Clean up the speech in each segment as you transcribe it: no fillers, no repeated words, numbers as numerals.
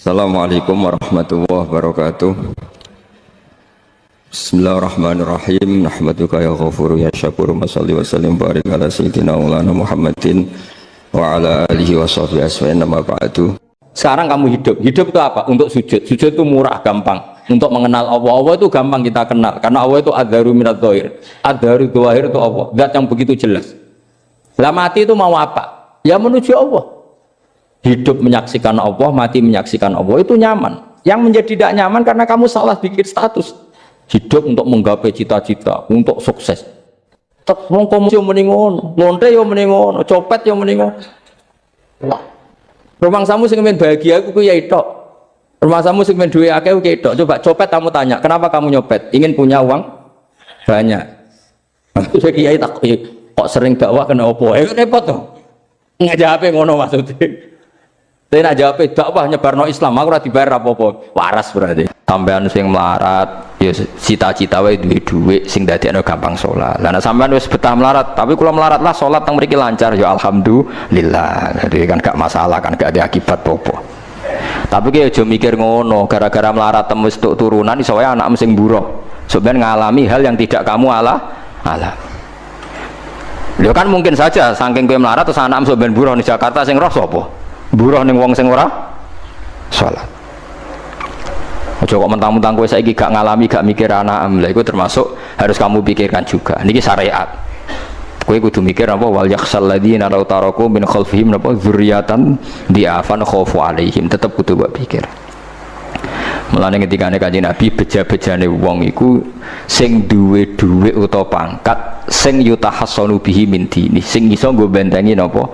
Assalamualaikum warahmatullahi wabarakatuh. Bismillahirrahmanirrahim. Nahmaduka ya ghafuru ya syakuru. Masalli wa sallim barik ala sayyidina maulana Muhammadin wa ala alihi wa sahbihi asma'in nama ba'du. Sekarang kamu hidup itu apa? Untuk sujud. Sujud itu murah, gampang. Untuk mengenal Allah. Allah itu gampang kita kenal. Karena Allah itu adharu minadh dhahir. Adharu dhahir itu Allah. Zat yang begitu jelas. Lah mati itu mau apa? Ya menuju Allah. Hidup menyaksikan Allah, mati menyaksikan Allah, itu nyaman. Yang menjadi tidak nyaman karena kamu salah bikin status. Hidup untuk menggapai cita-cita, untuk sukses. Wong komunis yo muni ngono, lonte yo muni ngono, copet yo muni ngono. Rumah samu sing men bahagia aku kiai tok. Rumah samu sing men duwe akeh kiai tok. Coba copet kamu tanya, kenapa kamu nyopet? Ingin punya uang banyak. Terus kiai tak kok sering dakwah kena opo? Repot to. Ngajape ngono maksudnya. Tapi nak jawab dakwah nyebarno Islam, aku ora dibayar apa-apa. Waras berarti. Sampean sing melarat, ya cita-cita wae duwe dhuwit sing dadekno gampang salat. Lah nek sampean wis betah melarat, tapi kula melarat lah salat teng mriki lancar ya alhamdulillah. Jadi kan gak masalah, kan gak ada akibat apa-apa. Tapi ki aja mikir ngono, gara-gara melarat temu tuk turunan iso wae anakmu sing buruh. Sampeyan ngalami hal yang tidak kamu alami. Lho kan mungkin saja saking kowe melarat terus anakmu sampeyan buruh di Jakarta sing roh sapa? Buruh ning wong sing ora salat. Aja kok mentang-mentang kowe saiki gak ngalami, gak mikir anak-am. Lah iku termasuk harus kamu pikirkan juga. Niki syariat. Kowe kudu mikir apa wal yakhsal ladzina law taraku min khalfihim napa dzurriatan diafan khaufu alaihim. Tetep kudu mbok pikir. Mulane ketikane Kanjeng Nabi beja-bejane wong iku sing duwe dhuwit utawa pangkat sing yutahassanu bihi min dini, sing iso nggo bentengi napa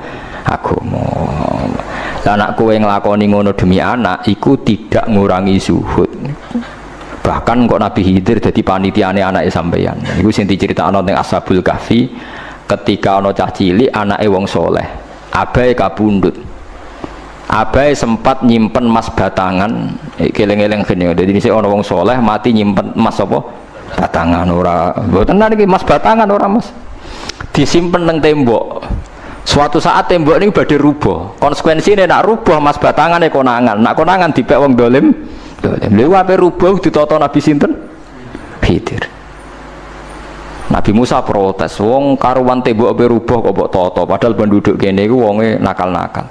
agama. Lah anak kowe nglakoni ngono demi anak iku tidak ngurangi zuhud. Bahkan kok Nabi Khidir dadi panitiane anake sampeyan. Iku sing diceritakno ning Ashabul Kahfi ketika ana cah cilik anake wong soleh. Abahe kabundut. Abahe sempat nyimpen emas batangan, keleng-eleng kene. Dadi dhisik ana wong soleh mati nyimpen emas apa? Batangan ora. Mboten niki emas batangan ora, Mas. Disimpen nang tembok. Suatu saat tembok ini badhe rubuh. Konsekuensine nak rubuh emas batangane konangan. Nak konangan dipek wong dolim. Lha ape rubuh ditata Nabi sinten? Khidir. Nabi Musa protes, wong karuan tembok ape rubuh kok mbok tata, padahal penduduk kene iku wonge nakal-nakal.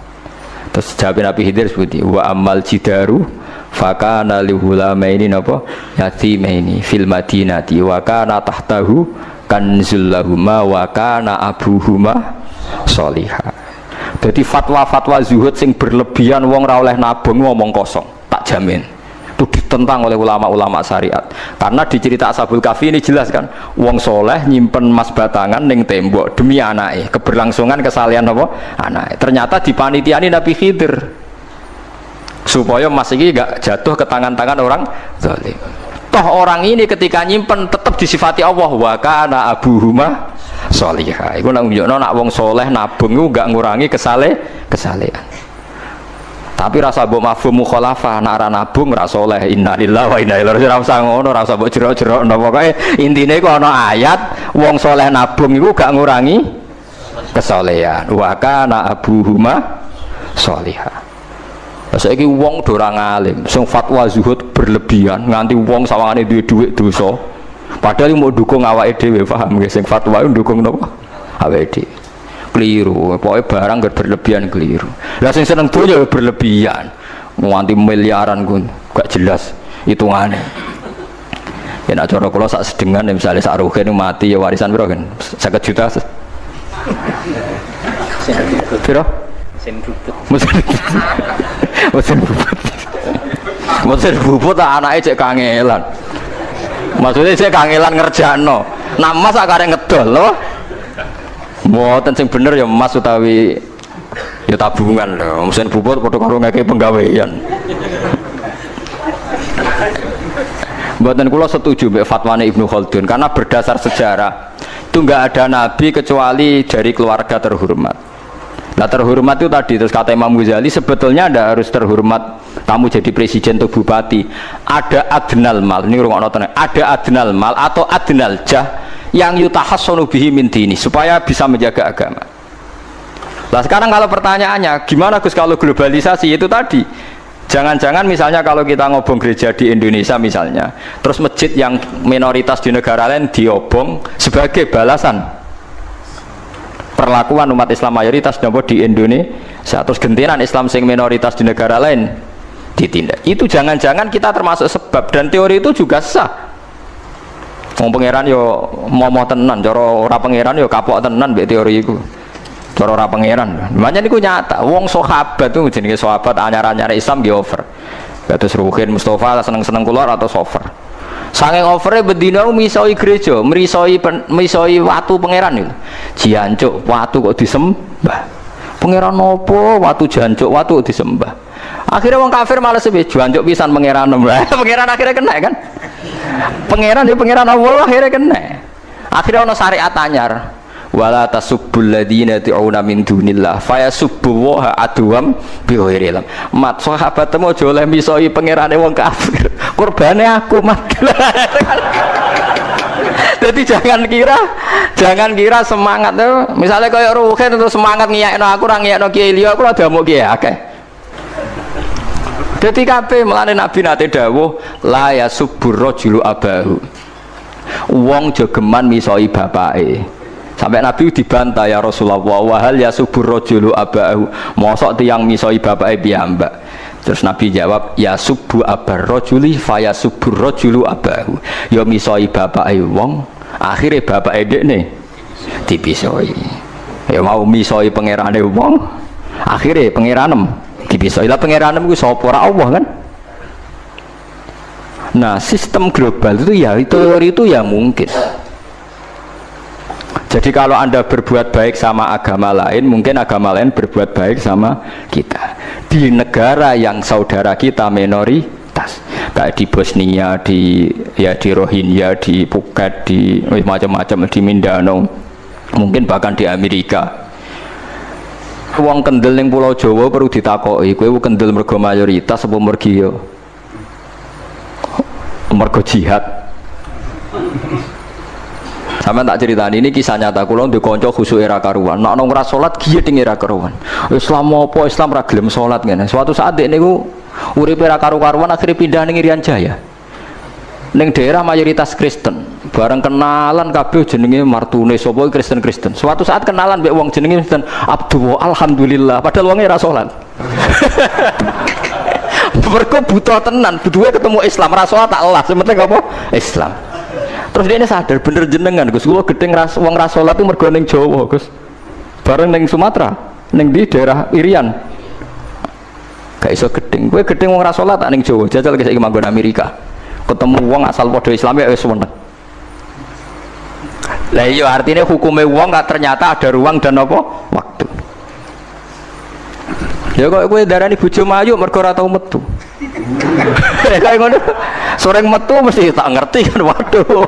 Terus jawab Nabi Khidir seperti wa amal jidaru fakana lihulamaini napa yatimaini fil madinati wa kana tahtahu kanzul lahuma wa kana abuhuma sholihah. Jadi fatwa-fatwa zuhud sing berlebihan wong ra oleh nabung ngomong kosong, tak jamin. Itu ditentang oleh ulama-ulama syariat. Karena di cerita Ashabul Kahfi ini jelas kan, wong soleh nyimpen emas batangan ning tembok demi anake, keberlangsungan kesalehan apa? Anake. Ternyata dipanitiani Nabi Khidir. Supaya emas iki gak jatuh ke tangan-tangan orang zalim. Toh orang ini ketika nyimpen tetap disifati Allah wa kana abuhuma sholihah. Iku nang nunjukno nak wong soleh nabung iku gak ngurangi kesalehan. Tapi rasa mbok mafhum mukhalafah nak ra nabung ra soleh. Innalillahi wa inna ilaihi raji'un. Ora usah ngono, ora usah mbok jero-jero. Pokoke intine iku ana ayat wong soleh nabung iku gak ngurangi kesalehan. Wa kana abuhuma sholihah. Saiki wong do ora ngalim, sing fatwa zuhud berlebihan nganti wong sawangane duwe dhuwit dosa. Padahal mau dukung awake dhewe, paham nggih? Sing fatwa iku dukung napa? Awake dhewe. Keliru, pokoke barang berlebihan keliru. Lah sing seneng donya berlebihan. Nganti miliaran ku gak jelas hitungane. Ya nek cara kula sak sedengan misalnya sak rugen mati ya warisan piro kan? 50 juta. Piro? Mesin bubut anake cek kangelan. Maksudnya cek kangelan ngerjakno. Nah Mas akare ngedol lho. Mboten sing bener ya emas utawi ya tabungan lho. Mesin bubut padha karo ngeke penggawean. Mboten kula setuju mbek fatwane Ibnu Khaldun karena berdasar sejarah itu enggak ada nabi kecuali dari keluarga terhormat. Nah terhormat itu tadi, terus kata Imam Ghazali sebetulnya ada harus terhormat kamu jadi presiden atau bupati, ada adnal mal, ini rumah nonton, ada adnal mal atau adnal jah yang yutahassanu bihi min dini supaya bisa menjaga agama. Nah sekarang kalau pertanyaannya gimana Gus kalau globalisasi itu tadi Jangan-jangan misalnya kalau kita ngobong gereja di Indonesia misalnya, terus masjid yang minoritas di negara lain diobong sebagai balasan perlakuan umat Islam mayoritas di Indonesia, terus gentiran Islam sing minoritas di negara lain ditindak. Itu jangan-jangan kita termasuk sebab, dan teori itu juga sah. Wong pangeran yo momo tenan, cara ora pangeran yo kapok tenan mbek teori iku. Cara ora pangeran. Makanya niku nyata. Wong sahabat tuh jenenge sahabat anyar-anyar Islam nggih over. Kados Ruhin Mustafa seneng-seneng kula atau over. Saking overe bendina misoi gereja, misoi watu pangeran niku. Jancuk watu kok disembah. Pangeran nopo watu jancuk watu kok disembah. Akhirnya wong kafir malah sebeh jancuk pisan pangeran. Pangeran akhirnya kena kan? Pangeran ya pangeran Allah akhirnya kena. Akhirnya ono syariat anyar. Wala tasubbul ladzina ta'una min dunillah fayasubbu wa adwam bi ghairi ilm. Mat sahabat temu aja oleh misoi pangerane wong kafir. Kurbane aku mat. Jadi jangan kira semangat tuh. Misalnya kayak Ruhin itu semangat ngiyakno aku ora ngiyakno kiai liya aku ora damuk kiai akeh. Dadi kabeh melane Nabi nate dawuh la yasubbur rajulu abahu. Wong jogeman misoi bapake. Sampai Nabi dibantah ya Rasulullah, wahal ya subur rojulu abahu, mosok tiang misoi bapake piyambak. Terus Nabi jawab, ya subu abar rojuli faya subur rojulu abahu. Ya misoi bapake wong, akhirnya bapake dekne dipisoi. Ya mau misoi pangerane wong, akhirnya pangeranem dipisoi. Lah pangeranem ku sapa? Ora Allah kan? Nah, sistem global itu ya teori itu ya mungkin. Jadi kalau Anda berbuat baik sama agama lain, mungkin agama lain berbuat baik sama kita. Di negara yang saudara kita minoritas, kayak di Bosnia, di Rohingya, di Phuket, di macam-macam, di Mindanao, mungkin bahkan di Amerika. Wong kendel ning Pulau Jawa perlu ditakoki, kowe kendel mergo mayoritas apa mergo jihad? Sama tak ceritani ini kisah nyata kula ndek kanca khusuk era karuan. Nek ana ora salat giyeding era karuan. Islam apa Islam ra gelem salat ngene. Suatu saat dek niku uripe era karu-karuan akhirnya pindah ning Irian Jaya. Ning daerah mayoritas Kristen. Bareng kenalan kabeh jenenge martune sapa Kristen-Kristen. Suatu saat kenalan mbek wong jenenge Kristen Abdullah alhamdulillah padahal wonge ora salat. Mergo buta tenan, butuhe ketemu Islam ra salat tak elas, penting apa? Islam. Terus dia ini sadar bener jenengan Gus, gua gedeng wong rasolat itu mergo ning Jawa Gus, bareng ning Sumatera, ning di daerah Irian, gak iso gedeng. Gue gedeng wong rasolat tak ning Jawa, jajal saiki manggon Amerika, ketemu wong asal podo Islam ya wis seneng. Lah iya artinya hukumnya wong gak ternyata ada ruang dan apa waktu. Ya kok gue darani bojo mayu mergo ora tau metu. Kayak ngono. Soreng metu mesti tak ngerti kan waduh.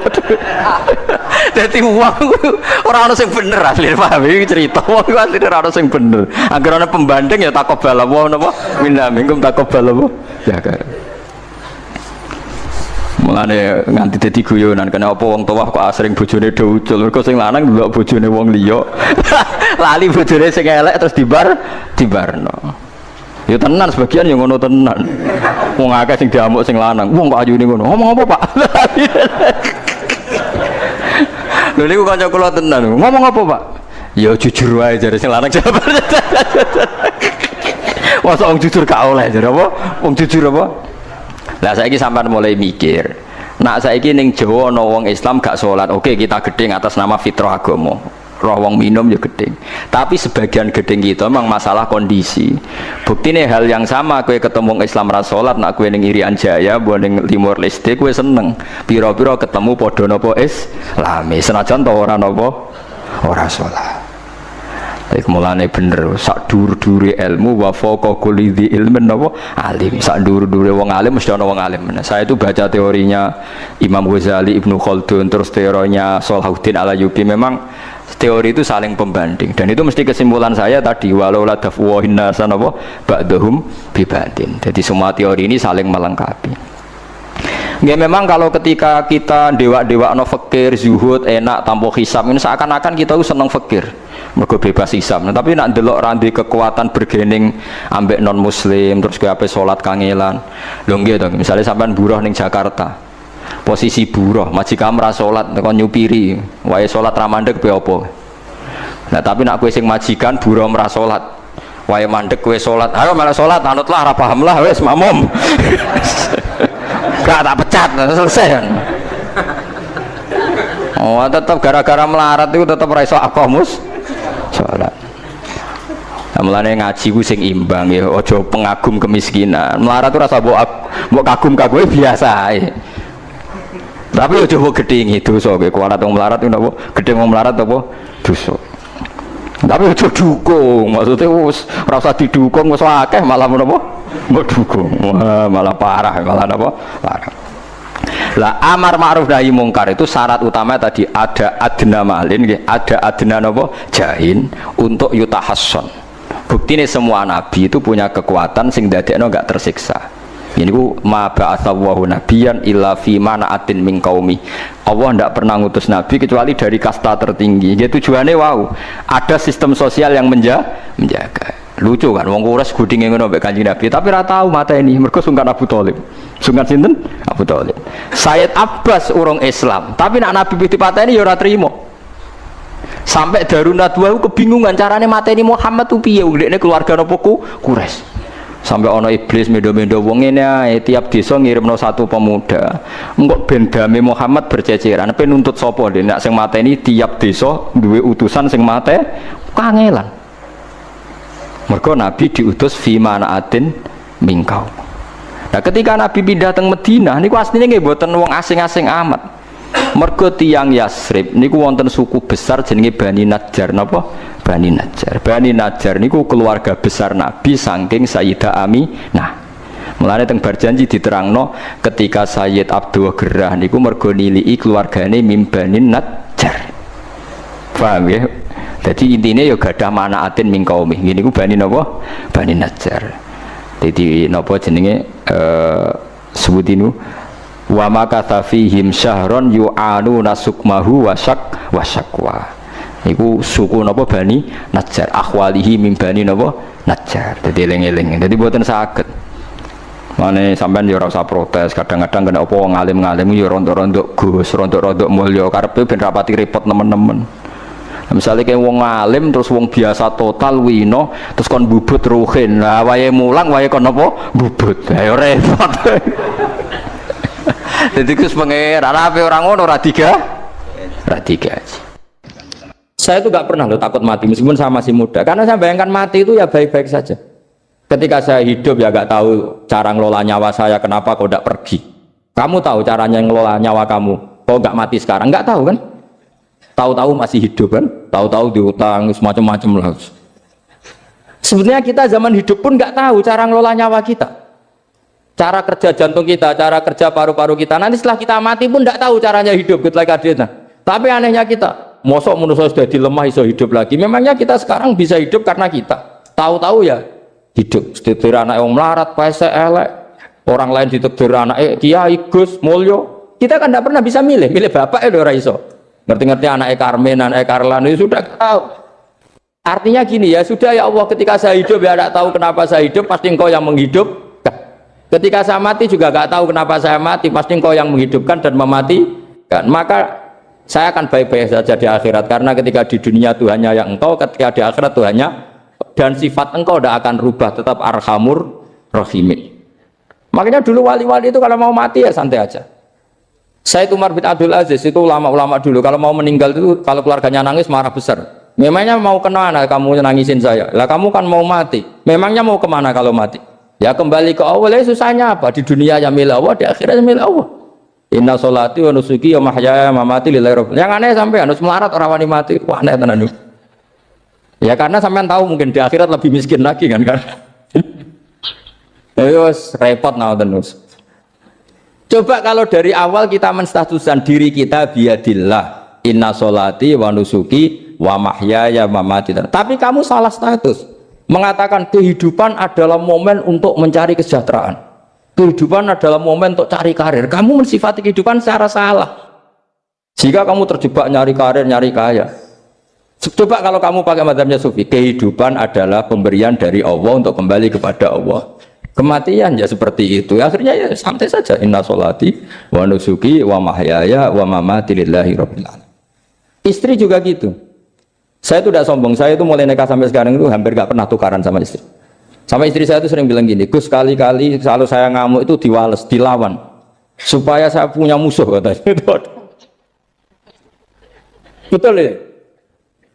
Dadi wong ora ono sing bener asli paham iki cerita wong asli ora ono sing bener. Angger ana pembanding ya takobal apa napa minna minkum takobal apa. Ya kan. Mulane nganti dadi guyonan kena apa wong tuwa kok asring bojone do ucul mergo sing lanang ndelok bojone wong liya. Lali bojone sing elek terus dibarno. Ya tenan sebagian yang ngono tenan. Wong akeh sing diamuk sing lanang. Wong kok ayune ngono. Ngomong apa, Pak? Lho niku kanca kula tenan. Ngomong apa, Pak? Ya jujur wae jare sing lanang jawab. Masa wong jujur gak oleh jare apa? Wong jujur apa? Lah saiki sampean mulai mikir. Nak saiki ning Jawa ana wong Islam gak salat. Oke, kita gedeng atas nama fitrah agama. Roh wong minum ya gedeng. Tapi sebagian gedeng kita memang masalah kondisi. Buktine hal yang sama kowe ketemu Islam ra salat, nak kowe ning Irian Jaya, mbok ning Timor Leste kowe seneng. Pira-pira ketemu padha napa Islame, senajan to ora napa ora salat. Iki mulane bener sak dur-dure ilmu wa faqa kulli dzi ilmin napa alim. Sak dur-dure wong alim mesti ana wong alim. Nah, saya itu baca teorinya Imam Ghazali, Ibnu Khaldun, terus teorinya Salahuddin Al-Ayyubi, memang teori itu saling pembanding dan itu mesti kesimpulan saya tadi walau la dafwahin nasan apa ba'dhum bibadin. Jadi semua teori ini saling melengkapi. Ya memang kalau ketika kita dewa-dewa no fikih fakir, zuhud, enak, tanpa hisab. Ini seakan-akan kita seneng fakir, mergo bebas hisab. Nah, tapi nak delok randi kekuatan bergening ambek non muslim, terus kowe ape salat kangelan. Lho nggih to, misale sampean buruh ning Jakarta. Posisi buruh, majikan ra salat tekan nyupiri, wae salat ra mandeg pe apa. Nah, tapi nak kowe sing majikan buruh ora salat. Wae mandeg kowe salat. Ayo malah salat, anutlah ra paham lah wis makmum. Gak tak pecat, selesai kan. Oh, tetap gara-gara melarat itu tetap ra iso akomus salat. Mulane ngaji ku sing imbang ya, aja pengagum kemiskinan. Melarat itu rasa mbok kagum-kagume biasa ae. Tapi aja mbok gedhingi dosa kowe kualat wong melarat itu napa? Gedhe wong melarat apa? Dosa. Tapi aja dukung, maksudnya wis ora usah didukung wis akeh malah menapa? Mbok dukung. Wah, malah parah, malah napa? Parah. Lah amar ma'ruf nahi mungkar itu syarat utama tadi ada adna malin, ada adna napa? Jahin untuk yutahasson. Buktine semua nabi itu punya kekuatan sing dadekno enggak tersiksa. Ini ku ma ba'atsallahu nabiyyan illa fi mana'atin min qaumi. Allah tidak pernah ngutus nabi kecuali dari kasta tertinggi. Jadi tujuannya wow, ada sistem sosial yang menjaga. Lucu kan wong Quraisy gudinge ngono mbek Kanjeng Nabi, tapi ora tahu mata ini mergo sungkan Abu Thalib. Sungkan sinten? Abu Thalib. Sayyid Abbas urung Islam, tapi nak Nabi dipateni ya ora trimo. Sampai Darun Nadwa kebingungan carane mateni Muhammad tuh piye wong dekne keluarga napa Quraisy. Sampai ono iblis mendo-mendo wong ngene ae tiap desa ngirimno satu pemuda. Engko ben dame Muhammad berceceran, pe nuntut sapa dene nek sing mateni tiap desa duwe utusan sing mate kangelan. Mergo Nabi diutus fi manaatin mingkau. Nah, ketika Nabi pindah teng Madinah niku asline nggih mboten wong asing-asing amat. Mergo tiyang Yasrib niku wonten suku besar jenenge Bani Najjar napa? Bani Najjar. Bani Najjar niku keluarga besar Nabi saking Sayyidah Aminah. Mulane teng Barjanji diterangno ketika Sayyid Abdul Gerah niku mergo niliki keluargane mim Bani Najjar. Paham ya? Jadi intinya ya gadah manaatin min qaumi. Ngene iku Bani napa? Bani Najjar. Jadi napa jenenge sebutinu wa makatha fihim syahron yu'anu nasukmahu wasakwa. Iku suku napa Bani Najjar, akhwalihi min Bani napa Najjar. Dadi eling-eling. Dadi mboten saged. Mane sampean ya ora usah protes, kadang-kadang kena apa wong alim-alim ya rontok-rontok Gus, rontok-rontok mulya karepe ben rapati repot nemen-nemen. Misalnya kayak wong alim terus wong biasa total wino terus kon bubut ruhin. Nah, wae mulang wae kon apa? Bubut. Ayo repot. Jadi Gus pengeran ape orang ngono ora digaji. Saya itu gak pernah loh takut mati meskipun saya masih muda. Karena saya bayangkan mati itu ya baik-baik saja. Ketika saya hidup ya gak tahu cara ngelola nyawa saya, kenapa kau tidak pergi. Kamu tahu caranya ngelola nyawa kamu, kau gak mati sekarang, gak tahu kan? Tahu-tahu masih hidup kan? Tahu-tahu diutang semacam-macam lah. Sebenarnya kita zaman hidup pun nggak tahu cara ngelola nyawa kita, cara kerja jantung kita, cara kerja paru-paru kita. Nanti setelah kita mati pun nggak tahu caranya hidup gitu lagi. Tapi anehnya kita, mosok manusia sudah dilemah iso hidup lagi. Memangnya kita sekarang bisa hidup karena kita tahu-tahu ya hidup. Ditekdir anak yang melarat, pese elek, orang lain ditekdir anak Kiai Gus Mulyo. Kita kan nggak pernah bisa milih bapak ora iso. Ngerti-ngerti anak Karmen, anak Karlan itu sudah tahu. Artinya gini ya, sudah ya Allah ketika saya hidup ya tidak tahu kenapa saya hidup, pasti engkau yang menghidupkan. Ketika saya mati juga gak tahu kenapa saya mati, pasti engkau yang menghidupkan dan mematikan. Maka saya akan baik-baik saja di akhirat, karena ketika di dunia Tuhannya yang engkau, ketika di akhirat Tuhannya, dan sifat engkau tidak akan rubah, tetap arhamur rahimin. Makanya dulu wali-wali itu kalau mau mati ya santai aja. Sayyid Umar bin Abdul Aziz itu ulama-ulama dulu kalau mau meninggal itu kalau keluarganya nangis marah besar. Memangnya mau kemana kamu nangisin saya? Lah kamu kan mau mati. Memangnya mau kemana kalau mati? Ya kembali ke Allah. Susahnya apa? Di dunia ya milik Allah, di akhirat milik Allah. Inna sholati wa nusuki wa mahyaya wa mamati lillahi rabbil. Yang aneh sampai harus melarat orang wani mati. Wah aneh tenan. Ya karena sampean tahu mungkin di akhirat lebih miskin lagi kan. Terus repot terus. Coba kalau dari awal kita menstatuskan diri kita biadillah, inna sholati wa nusuki wa mahyaya wa mamati. Tapi kamu salah status, mengatakan kehidupan adalah momen untuk mencari kesejahteraan, kehidupan adalah momen untuk cari karir. Kamu mensifati kehidupan secara salah. Jika kamu terjebak nyari karir, nyari kaya, coba kalau kamu pakai mazhabnya Sufi, kehidupan adalah pemberian dari Allah untuk kembali kepada Allah. Kematian ya seperti itu. Akhirnya ya santai saja. Inna sholati wa nusuki wa mahyaya wa mamati lillahi rabbil alamin. Istri juga gitu. Saya itu tidak sombong. Saya itu mulai nikah sampai sekarang itu hampir gak pernah tukaran sama istri. Sama istri saya itu sering bilang gini, Gus, kali-kali kalau saya ngamuk itu diwales, dilawan, supaya saya punya musuh katanya. Betul ya?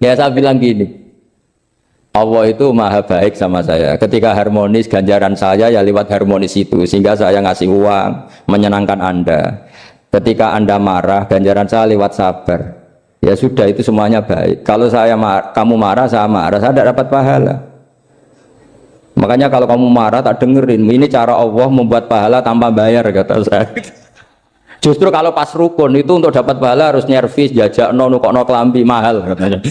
Ya saya bilang gini, Allah itu maha baik sama saya. Ketika harmonis, ganjaran saya ya lewat harmonis itu, sehingga saya ngasih uang, menyenangkan Anda. Ketika Anda marah, ganjaran saya lewat sabar. Ya sudah, itu semuanya baik. Kalau kamu marah, saya tidak dapat pahala. Makanya kalau kamu marah tak dengerin. Ini cara Allah membuat pahala tanpa bayar, kata saya. Justru kalau pas rukun itu untuk dapat pahala harus nyervis, jajak nukokno kelambi mahal katanya.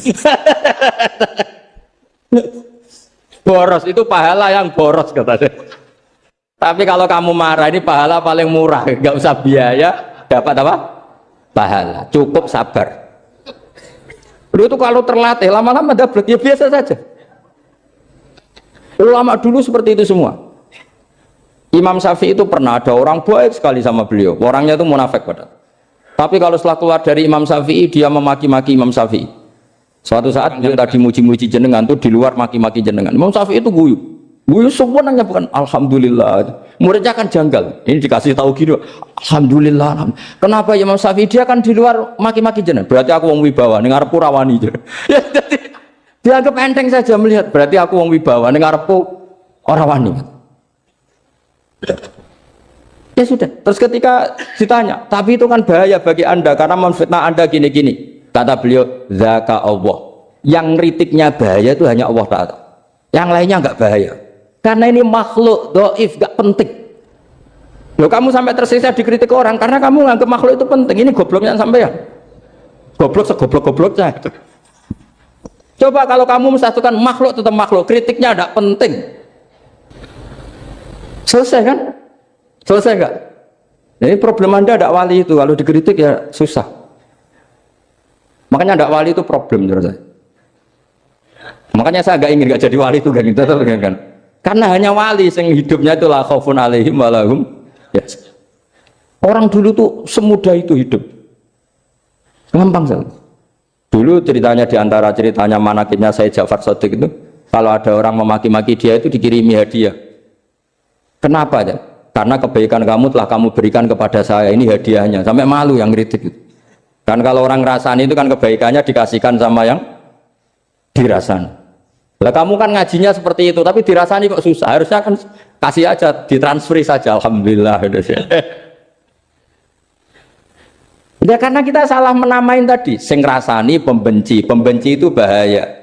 Boros itu pahala yang boros katanya. Tapi kalau kamu marah ini pahala paling murah, nggak usah biaya, dapat apa? Pahala, cukup sabar. Lu itu kalau terlatih lama-lama dapat ya biasa saja. Ulama dulu seperti itu semua. Imam Syafi'i itu pernah ada orang baik sekali sama beliau. Orangnya itu munafik padahal. Tapi kalau setelah keluar dari Imam Syafi'i, dia memaki-maki Imam Syafi'i. Suatu saat dia tadi muji-muji jenengan tuh di luar maki-maki jenengan. Imam Syafi'i itu guyu. Guyu sebenarnya bukan alhamdulillah. Muridnya kan janggal. Ini dikasih tahu gitu. Alhamdulillah. Kenapa Imam Syafi'i dia kan di luar maki-maki jenengan? Berarti aku wong wibawa ning ngarepku rawani. Ya jadi dianggap enteng saja melihat. Berarti aku wong wibawa ning ngarepku ora wani. Ya sudah. Terus ketika ditanya, tapi itu kan bahaya bagi Anda karena memfitnah Anda gini-gini. Kata beliau, zaka Allah. Yang kritiknya bahaya itu hanya Allah Ta'ala. Yang lainnya enggak bahaya. Karena ini makhluk dhaif, enggak penting. Loh, kamu sampai tersiksa dikritik orang karena kamu nganggap makhluk itu penting. Ini gobloknya sampean. Goblok segoblok-gobloknya. Coba kalau kamu mensatukan makhluk tetap makhluk, kritiknya enggak penting. Selesai kan? Selesai enggak? Ini problem Anda ada wali itu, kalau dikritik ya susah. Makanya ada wali itu problem menurut saya. Makanya saya enggak ingin enggak jadi wali itu kan. Karena hanya wali yang hidupnya itu la khaufun alaihim wa lahum ya. Orang dulu tuh semudah itu hidup. Gampang sekali. Dulu ceritanya diantara ceritanya manakibnya Sayyid Ja'far Shadiq itu, kalau ada orang memaki-maki dia itu dikirimi hadiah. Kenapa ya? Karena kebaikan kamu telah kamu berikan kepada saya, ini hadiahnya. Sampai malu yang kritik itu. Kan kalau orang ngerasani itu kan kebaikannya dikasihkan sama yang dirasani. Lah kamu kan ngajinya seperti itu, tapi dirasani kok susah. Harusnya kan kasih aja, ditransferi saja. Alhamdulillah. Ya karena kita salah menamain tadi. Sing ngrasani pembenci. Pembenci itu bahaya.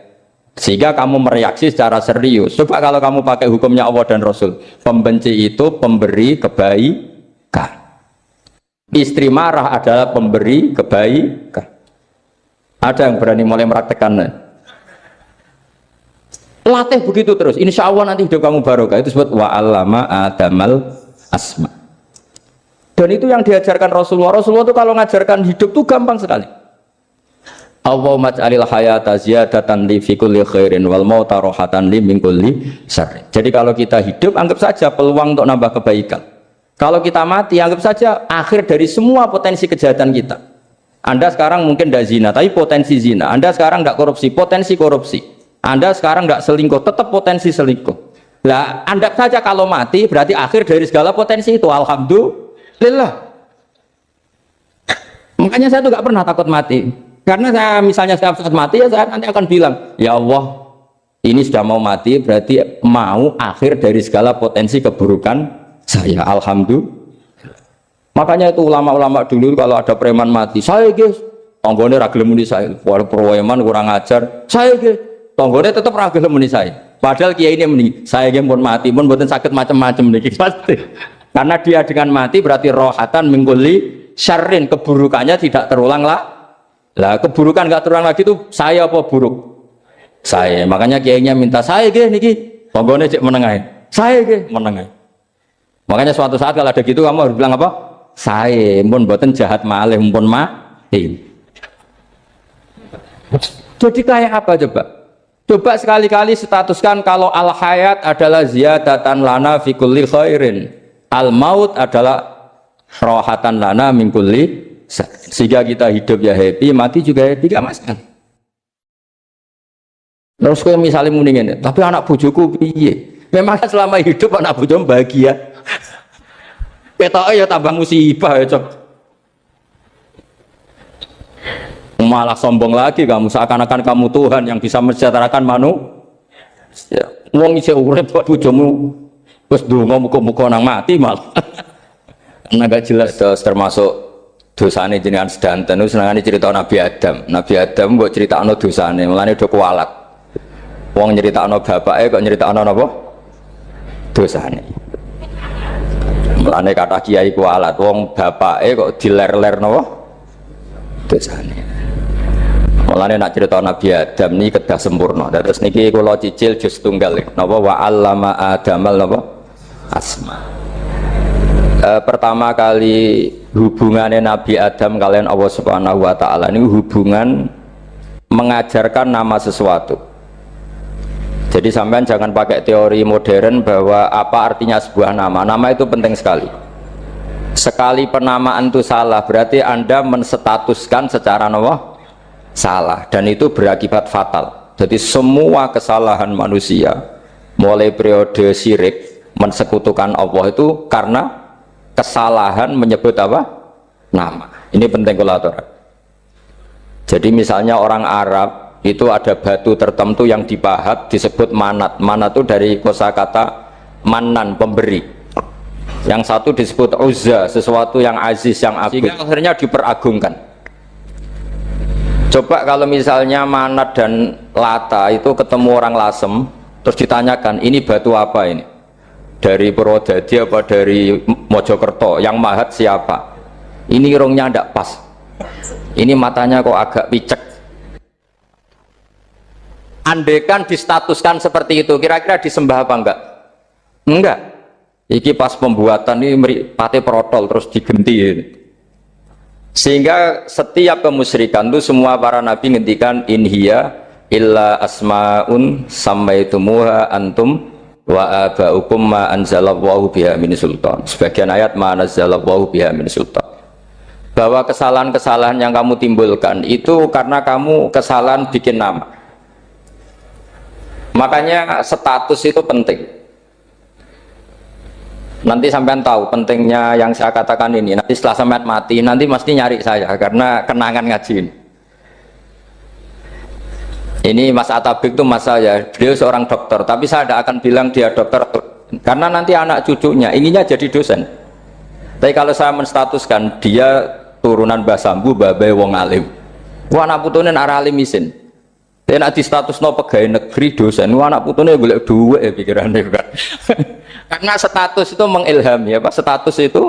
Sehingga kamu mereaksi secara serius. Coba kalau kamu pakai hukumnya Allah dan Rasul. Pembenci itu pemberi kebaikan. Istri marah adalah pemberi kebaikan. Ada yang berani mulai meraktekannya? Latih begitu terus. Insya Allah nanti hidup kamu barokah. Itu disebut wa'allama adamal asma. Dan itu yang diajarkan Rasulullah. Rasulullah itu kalau ngajarkan hidup itu gampang sekali. Allahumma ja'alil hayata ziyadatan li fi kulli khairin wal mauta rohatan li min kulli syarrin. Jadi kalau kita hidup anggap saja peluang untuk nambah kebaikan. Kalau kita mati anggap saja akhir dari semua potensi kejahatan kita. Anda sekarang mungkin tidak zina tapi potensi zina. Anda sekarang tidak korupsi, potensi korupsi. Anda sekarang tidak selingkuh, tetap potensi selingkuh. Lah anggap saja kalau mati berarti akhir dari segala potensi itu. Alhamdulillah. Makanya saya tuh nggak pernah takut mati. Karena saya misalnya setiap saat mati ya saya nanti akan bilang, ya Allah ini sudah mau mati berarti mau akhir dari segala potensi keburukan saya. Alhamdulillah. Makanya itu ulama-ulama dulu kalau ada preman mati, saya guys, tonggone ragil muni saya, preman kurang ajar, saya guys, tonggone tetap ragil muni saya. Padahal kiai ini muni, saya guys pun mati, pun buatan sakit macam-macam nih pasti. Karena dia dengan mati berarti rohatan mengkuli syarrin, keburukannya tidak terulang lah. Lah keburukan nggak terulang lagi itu saya apa buruk? Saya. Makanya kiainya minta saya ge niki, tonggone cek menengah. Saya ge menengah. Makanya suatu saat kalau ada gitu kamu harus bilang apa? Saya, pun buatan jahat malih, pun mati. Jadi kayak apa coba? Coba sekali-kali statuskan kalau al hayat adalah ziyadatan lana fi kulli khairin, al maut adalah rohatan lana min kulli, sehingga kita hidup ya happy, mati juga happy, gak masalah. Terus kalau misalnya mendingin, tapi anak bojoku piye? Memang selama hidup anak bojomu bahagia. Ketoknya ya tambah musibah ya cok. Malah sombong lagi kamu, seakan-akan kamu Tuhan yang bisa mensejahterakan manusia. Wong isih urip buat bojomu wis ndonga muga-muga nang mati malah. Gak jelas termasuk dosane jenengan sedanten wis senengane cerita Nabi Adam. Nabi Adam mbok critakno dosane, mulane do kualat. Wong nyeritakno bapake kok nyeritakno napa? Dosane. Mulane kata kiai kualat, wong bapake kok diler-ler napa? Dosane. Mulane nak cerita Nabi Adam ini kedah sempurna. Terus niki kula cicil juz tunggal napa wa 'allama Adamal napa asma. Pertama kali hubungannya Nabi Adam kalian Allah Subhanahu wa taala ini hubungan mengajarkan nama sesuatu. Jadi sampean jangan pakai teori modern bahwa apa artinya sebuah nama. Nama itu penting sekali. Sekali penamaan itu salah berarti Anda menstatuskan secara napa? Salah, dan itu berakibat fatal. Jadi semua kesalahan manusia mulai periode syirik mensekutukan Allah itu karena kesalahan menyebut apa? Nama. Ini penting kolaborator. Jadi misalnya orang Arab itu ada batu tertentu yang dipahat disebut manat. Manat itu dari kosakata manan, pemberi. Yang satu disebut uzza, sesuatu yang aziz, yang agung. Sehingga akhirnya diperagungkan. Coba kalau misalnya Manat dan Lata itu ketemu orang Lasem, terus ditanyakan, ini batu apa ini? Dari Purwodadi apa dari Mojokerto? Yang mahat siapa? Ini irungnya tidak pas. Ini matanya kok agak picek. Andekan distatuskan seperti itu, kira-kira disembah apa enggak? Enggak. Iki pas pembuatan ini pate protol terus digenti ini. Sehingga setiap kemusyrikan itu semua para nabi ngendikan in hiya illa asmaun sammaitumuha antum wa abaukum ma anzalallahu biha min sultan. Sebagian ayat ma anzalallahu biha min sultan. Bahwa kesalahan-kesalahan yang kamu timbulkan itu karena kamu kesalahan bikin nama. Makanya status itu penting. Nanti sampean tahu pentingnya yang saya katakan ini. Nanti setelah sampean mati, nanti mesti nyari saya karena kenangan ngaji ini. Ini Mas Atabik itu mas saya, beliau seorang dokter, tapi saya tidak akan bilang dia dokter karena nanti anak cucunya inginnya jadi dosen. Tapi kalau saya menstatuskan dia turunan Mbah Sambu, babai wong alim. Wah anak putune arah alim isin. Tapi nak di status no pegawai negeri dosen, wah anak putune golek duit ya pikirannya kan. Karena status itu mengilhami ya Pak, status itu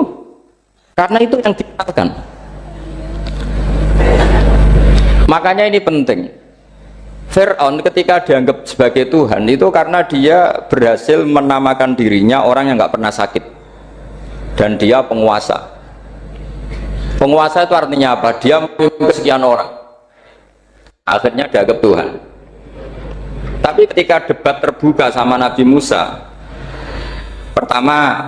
karena itu yang dikenalkan. Makanya ini penting. Fir'aun ketika dianggap sebagai Tuhan itu karena dia berhasil menamakan dirinya orang yang nggak pernah sakit dan dia penguasa. Penguasa itu artinya apa? Dia memimpin sekian orang. Akhirnya dianggap Tuhan. Tapi ketika debat terbuka sama Nabi Musa, pertama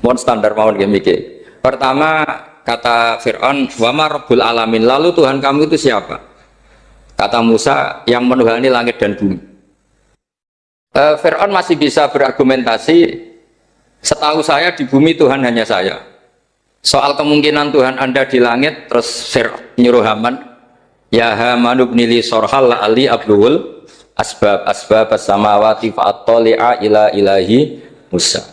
mohon standar mohon gimmick. Pertama kata Fir'aun, wa ma rabbul alamin, lalu Tuhan kamu itu siapa? Kata Musa, yang menuhani langit dan bumi. Fir'aun masih bisa berargumentasi, setahu saya di bumi Tuhan hanya saya. Soal kemungkinan Tuhan Anda di langit, terus Fir'aun nyuruh Haman, ya Haman ibnili sorhal la'ali abluhul asbab as-samawati fa'attali'a ila ilahi Musa.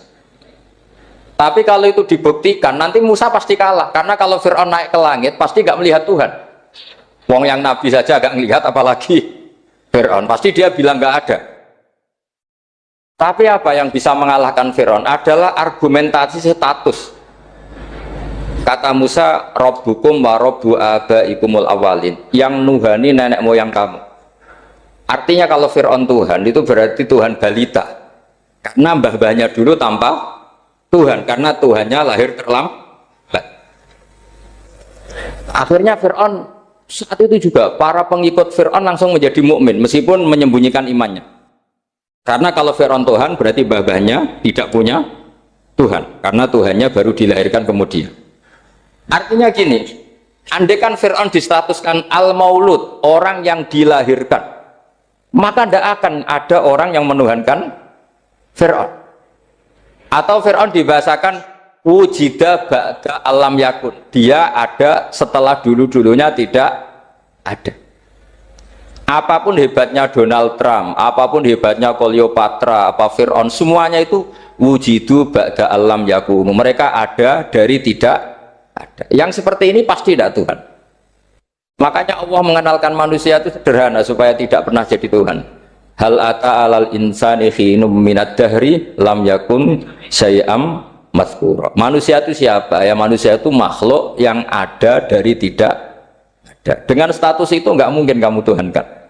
Tapi kalau itu dibuktikan, nanti Musa pasti kalah. Karena kalau Fir'aun naik ke langit, pasti gak melihat Tuhan. Wong yang Nabi saja gak melihat, apalagi Fir'aun. Pasti dia bilang gak ada. Tapi apa yang bisa mengalahkan Fir'aun adalah argumentasi status. Kata Musa, Rabbukum wa Rabbu abaikumul awalin, yang nuhani nenek moyang kamu. Artinya kalau Fir'aun Tuhan, itu berarti Tuhan balita. Karena mbah-mbahnya dulu tanpa Tuhan, karena Tuhannya lahir terlambat. Akhirnya Fir'aun saat itu juga para pengikut Fir'aun langsung menjadi mukmin meskipun menyembunyikan imannya. Karena kalau Fir'aun Tuhan berarti babahnya tidak punya Tuhan, karena Tuhannya baru dilahirkan kemudian. Artinya gini, andai kan Fir'aun distatuskan al-maulud, orang yang dilahirkan, maka tidak akan ada orang yang menuhankan Fir'aun. Atau Fir'aun dibahasakan wujida ba'da alam yakun, dia ada setelah dulu-dulunya tidak ada. Apapun hebatnya Donald Trump, apapun hebatnya Cleopatra, apa Fir'aun, semuanya itu wujidu ba'da alam yakun, mereka ada dari tidak ada. Yang seperti ini pasti tidak Tuhan. Makanya Allah mengenalkan manusia itu sederhana supaya tidak pernah jadi Tuhan. Hal ata alal insani khinum minad dahri lam yakun syai'am mazkura. Manusia itu siapa? Ya manusia itu makhluk yang ada dari tidak ada. Dengan status itu nggak mungkin kamu tuhankan.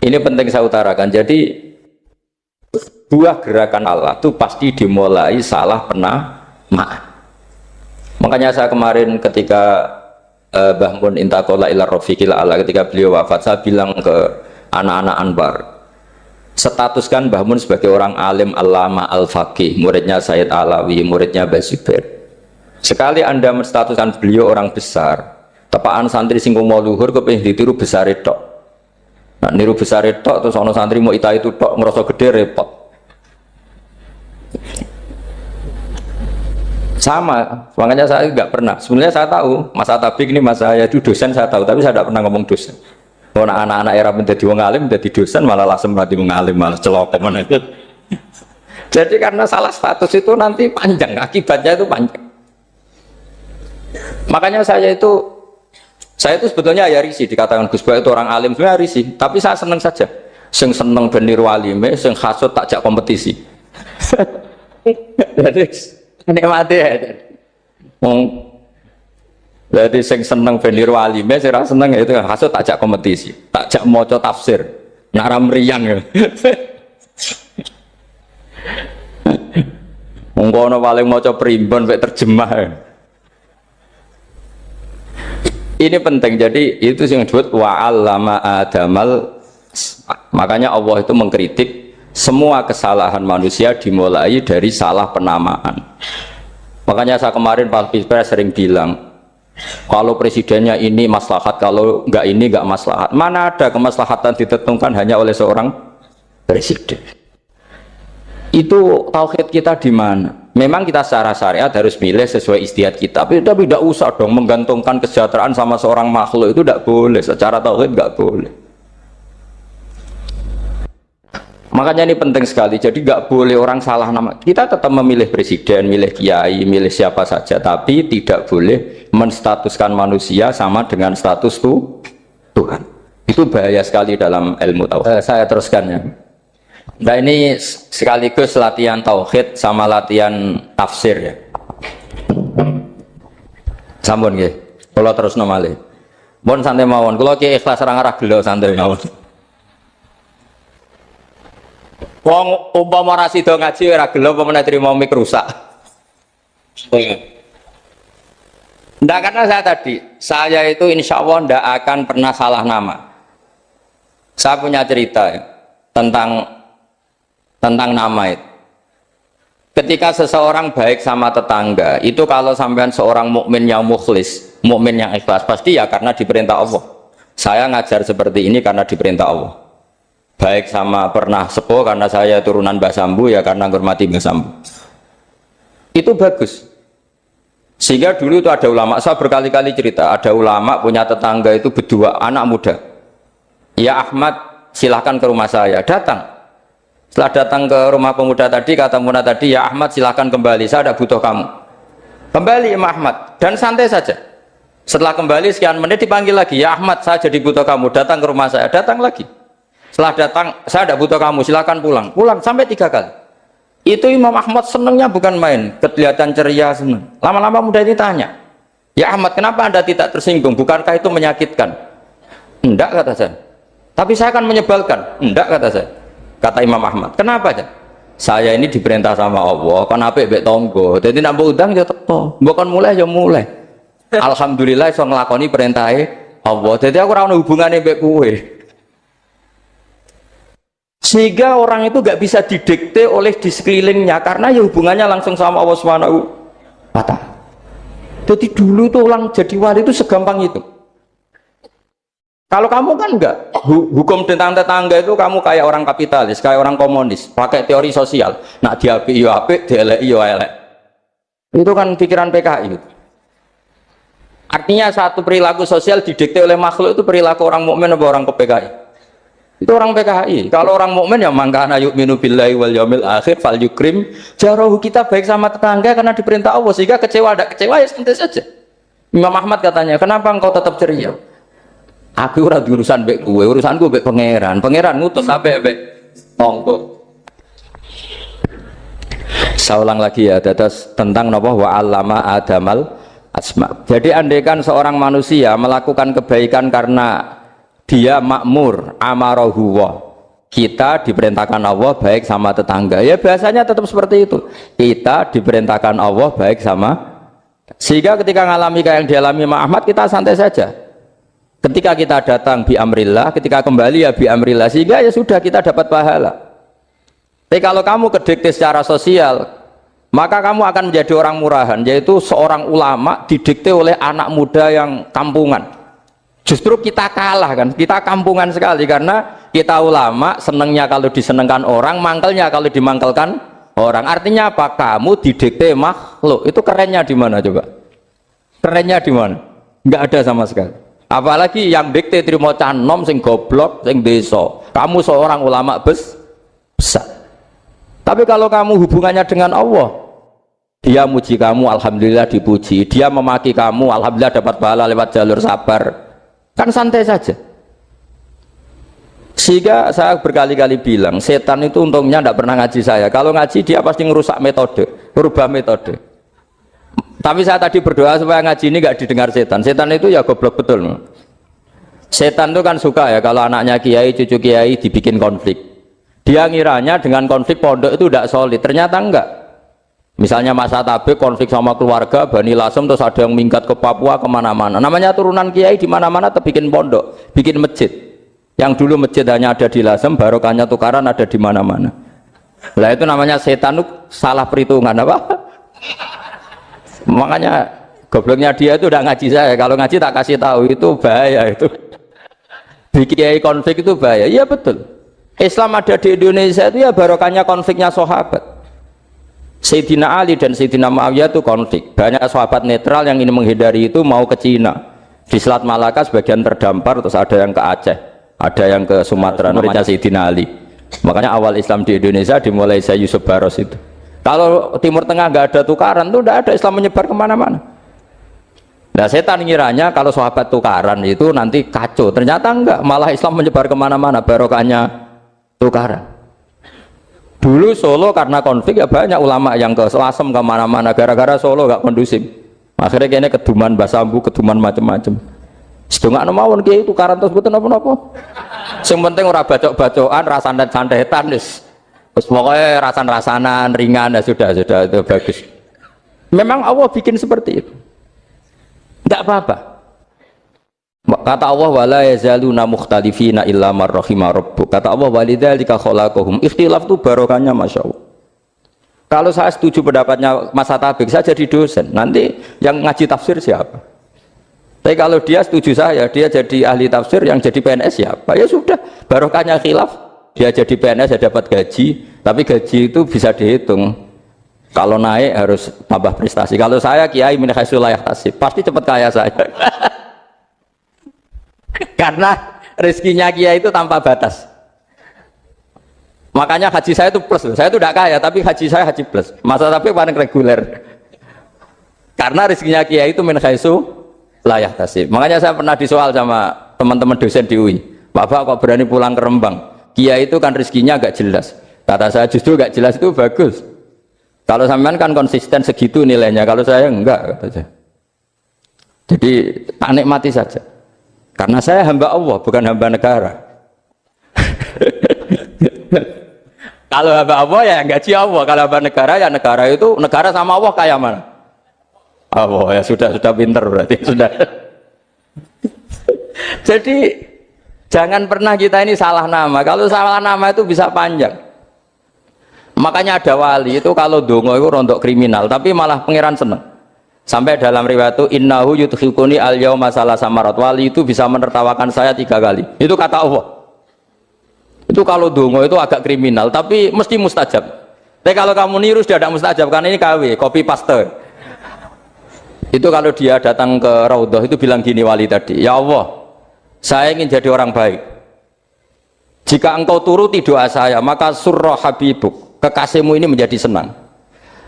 Ini penting saya utarakan. Jadi buah gerakan Allah itu pasti dimulai salah penamaan. Makanya saya kemarin ketika Mbah Mun intaqala ila rafiqil a'la, ketika beliau wafat, saya bilang ke anak-anak Anwar, statuskan Mbah Mun sebagai orang alim, alama, al-faqih, muridnya Sayyid Alawi, muridnya Mbah Zubair. Sekali Anda menstatuskan beliau orang besar, tepaan santri sing mau luhur kepengin ditiru besar tok. Nah, niru besar tok terus ana santri mau ita itu tok ngerasa gede repot. Sama, makanya saya nggak pernah. Sebenarnya saya tahu, Mas Atabik ini mas saya itu dosen saya tahu, tapi saya tidak pernah ngomong dosen. Anak-anak era menjadi wong alim, menjadi dosen malah langsung menjadi wong alim, malah celaka mana itu. Jadi karena salah status itu nanti panjang, akibatnya itu panjang. Makanya saya itu sebetulnya ya risih dikatakan Gus Bak itu orang alim, sebenarnya risih. Tapi saya seneng saja. Sing seneng benir walime, sing hasut takjak kompetisi. Jadi nikmati ya. Jadi sing seneng benir walime, sing ra seneng itu hasut takjak kompetisi, takjak maca tafsir, naram riang ya. Monggo paling maca primbon mek terjemah. Ini penting, jadi itu yang disebut wa'allama adamal. Makanya Allah itu mengkritik semua kesalahan manusia dimulai dari salah penamaan. Makanya saya kemarin Pak Pilpres sering bilang, kalau presidennya ini maslahat, kalau enggak ini enggak maslahat. Mana ada kemaslahatan ditentukan hanya oleh seorang presiden? Itu tauhid kita di mana? Memang kita secara syariat harus milih sesuai istihad kita, tapi tidak usah dong menggantungkan kesejahteraan sama seorang makhluk, itu tidak boleh. Secara tauhid nggak boleh. Makanya ini penting sekali. Jadi nggak boleh orang salah nama. Kita tetap memilih presiden, milih kiai, milih siapa saja, tapi tidak boleh menstatuskan manusia sama dengan status Tuhan. Itu bahaya sekali dalam ilmu tauhid. Saya teruskan ya. Nah ini sekaligus latihan tauhid sama latihan tafsir ya. Sampun nggih. Kula terusno malih. Mun santai mawon. Kula ki ikhlas ora ngarah gelo santai mawon. Wong umpama ora sida ngaji ora gelo apa meneh trimo mik rusak. Ndak, karena saya itu insya Allah ndak akan pernah salah nama. Saya punya cerita ya, tentang nama itu. Ketika seseorang baik sama tetangga, itu kalau sampean seorang mukmin yang mukhlis, mukmin yang ikhlas, pasti ya karena diperintah Allah. Saya ngajar seperti ini karena diperintah Allah. Baik sama pernah sepuh karena saya turunan Mbah Sambu, ya karena menghormati Mbah Sambu. Itu bagus. Sehingga dulu itu ada ulama, saya berkali-kali cerita, ada ulama punya tetangga itu berdua anak muda. Ya Ahmad, silahkan ke rumah saya. Datang. Setelah datang ke rumah pemuda tadi, kata pemuda tadi, ya Ahmad silahkan kembali, saya tidak butuh kamu. Kembali Imam Ahmad, dan santai saja. Setelah kembali sekian menit dipanggil lagi, ya Ahmad saya jadi butuh kamu, datang ke rumah saya. Datang lagi. Setelah datang, saya tidak butuh kamu, silahkan pulang. Pulang sampai 3 kali. Itu Imam Ahmad senangnya bukan main, kelihatan ceria, senang. Lama-lama muda ini tanya, ya Ahmad kenapa Anda tidak tersinggung, bukankah itu menyakitkan? Enggak, kata saya. Tapi saya akan menyebalkan. Enggak, kata saya. Kata Imam Ahmad, kenapa aja? Saya ini diperintah sama Allah, kan apik mbek tangga. Dadi nek mbok undang ya teko. Mbok kon mulai ya mulai. Alhamdulillah iso nglakoni perintahe Allah. Jadi aku ora ono hubungane mbek kowe. Sehingga orang itu nggak bisa didikte oleh di sekelilingnya karena ya hubungannya langsung sama Allah Subhanahu wa Ta'ala. Jadi dulu tuh orang jadi wali itu segampang itu. Kalau kamu kan enggak, hukum tentang tetangga itu kamu kayak orang kapitalis, kayak orang komunis, pakai teori sosial. Nak diapik yo apik, dielek yo elek. Itu kan pikiran PKI. Artinya satu perilaku sosial didikte oleh makhluk itu perilaku orang mukmin atau orang ke PKI. Itu orang PKI. Kalau orang mukmin ya mangkana yu'minu billahi wal yaumil akhir fal yukrim jarahu, kita baik sama tetangga karena diperintah Allah, sehingga kecewa ada kecewa ya santai saja. Imam Ahmad katanya, kenapa engkau tetap ceria? Aku ora urusan mbek kowe, urusanku mbek pangeran. Pangeran ngutus sampai mbek tonggo. Saya ulang lagi ya, terus tentang napa wa 'allama adamal asma. Jadi andaikan seorang manusia melakukan kebaikan karena dia makmur, amarahu wa, kita diperintahkan Allah baik sama tetangga, ya biasanya tetap seperti itu, kita diperintahkan Allah baik sama, sehingga ketika ngalami kayak yang dialami Ahmad kita santai saja, ketika kita datang bi amrillah, ketika kembali ya bi amrillah, sehingga ya sudah kita dapat pahala. Tapi kalau kamu kedikte secara sosial, maka kamu akan menjadi orang murahan, yaitu seorang ulama didikte oleh anak muda yang kampungan. Justru kita kalah kan, kita kampungan sekali karena kita ulama senengnya kalau disenengkan orang, mangkelnya kalau dimangkelkan orang. Artinya apa? Kamu didikte makhluk. Itu kerennya di mana coba? Kerennya di mana? Nggak ada sama sekali. Apalagi yang dikte trimo canom sing goblok sing desa. Kamu seorang ulama besar. Tapi kalau kamu hubungannya dengan Allah, dia muji kamu, alhamdulillah dipuji. Dia memaki kamu, alhamdulillah dapat pahala lewat jalur sabar. Kan santai saja. Sehingga saya berkali-kali bilang, setan itu untungnya tidak pernah ngaji saya. Kalau ngaji dia pasti ngerusak metode, merubah metode. Tapi saya tadi berdoa supaya ngaji ini nggak didengar setan. Setan itu ya goblok betul. Setan itu kan suka ya kalau anaknya kiai, cucu kiai dibikin konflik. Dia ngiranya dengan konflik pondok itu tidak solid. Ternyata enggak. Misalnya masa tabik konflik sama keluarga Bani Lasem, terus ada yang minggat ke Papua kemana-mana. Namanya turunan kiai di mana-mana tetap bikin pondok, bikin masjid. Yang dulu masjid hanya ada di Lasem, barokahnya tukaran ada di mana-mana. Lah itu namanya setan, salah perhitungan apa? Makanya gobloknya dia itu udah ngaji saya. Kalau ngaji tak kasih tahu itu bahaya itu. Bikin kiai konflik itu bahaya. Iya betul. Islam ada di Indonesia itu ya barokahnya konfliknya sahabat. Sayyidina Ali dan Sayyidina Muawiyah itu konflik. Banyak sahabat netral yang ingin menghindari itu mau ke Cina. Di Selat Malaka sebagian terdampar, terus ada yang ke Aceh, ada yang ke Sumatera, namanya Sayyidina Ali. Makanya awal Islam di Indonesia dimulai Syekh Yusuf Baros itu. Kalau Timur Tengah nggak ada tukaran tuh nggak ada, Islam menyebar kemana-mana. Nah setan ngiranya kalau sahabat tukaran itu nanti kacau. Ternyata enggak, malah Islam menyebar kemana-mana, barokahnya tukaran. Dulu Solo karena konflik ya banyak ulama yang ke Selasem kemana-mana gara-gara Solo gak kondusif. Akhirnya kayaknya keduman basambu, keduman macam-macam. Sedangkan mawon kiai tukaran terus betul apa-apa. Yang penting ora bacok-bacokan, rasan-santetan wis. Terus pokoknya rasan-rasanan ringan ya sudah itu bagus. Memang Allah bikin seperti itu. Tidak apa-apa. Kata Allah wala yazaluna mukhtalifina illa man rahima rabbuk. Kata Allah walidzalika khalaqahum. Ikhtilaf itu barokahnya Masya Allah. Kalau saya setuju pendapatnya Mas Atabik, saya jadi dosen. Nanti yang ngaji tafsir siapa? Tapi kalau dia setuju saya, dia jadi ahli tafsir, yang jadi PNS siapa? Ya sudah, barokahnya khilaf. Dia jadi PNS ya dapat gaji, tapi gaji itu bisa dihitung. Kalau naik harus tambah prestasi. Kalau saya kiai min haitsu la yahtasib, pasti cepat kaya saya. Karena rezekinya kiai itu tanpa batas. Makanya haji saya itu plus. Saya itu tidak kaya, tapi haji saya haji plus. Masa tapi paling reguler. Karena rezekinya kiai itu min haitsu la yahtasib. Makanya saya pernah disoal sama teman-teman dosen di UI. Bapak kok berani pulang ke Rembang? Kiai itu kan rezekinya agak jelas. Kata saya justru agak jelas itu bagus. Kalau sampean kan konsisten segitu nilainya. Kalau saya enggak, kata saya. Jadi tak nikmati saja. Karena saya hamba Allah, bukan hamba negara. Kalau hamba Allah ya gaji Allah. Kalau hamba negara ya negara itu, negara sama Allah kayak mana? Allah ya sudah pinter berarti sudah. Jadi jangan pernah kita ini salah nama. Kalau salah nama itu bisa panjang. Makanya ada wali itu kalau dongo itu rontok kriminal, tapi malah pangeran seneng. Sampai dalam riwayat itu innahu yudkhikuni al yauma salasa marat. Wali itu bisa menertawakan saya 3 kali. Itu kata Allah. Itu kalau dongo itu agak kriminal, tapi mesti mustajab. Tapi kalau kamu niru sudah ada mustajab, karena ini KW, copy paste. Itu kalau dia datang ke Raudhah itu bilang gini wali tadi, ya Allah, saya ingin jadi orang baik. Jika engkau turuti doa saya, maka surra habibuk, kekasihmu ini menjadi senang.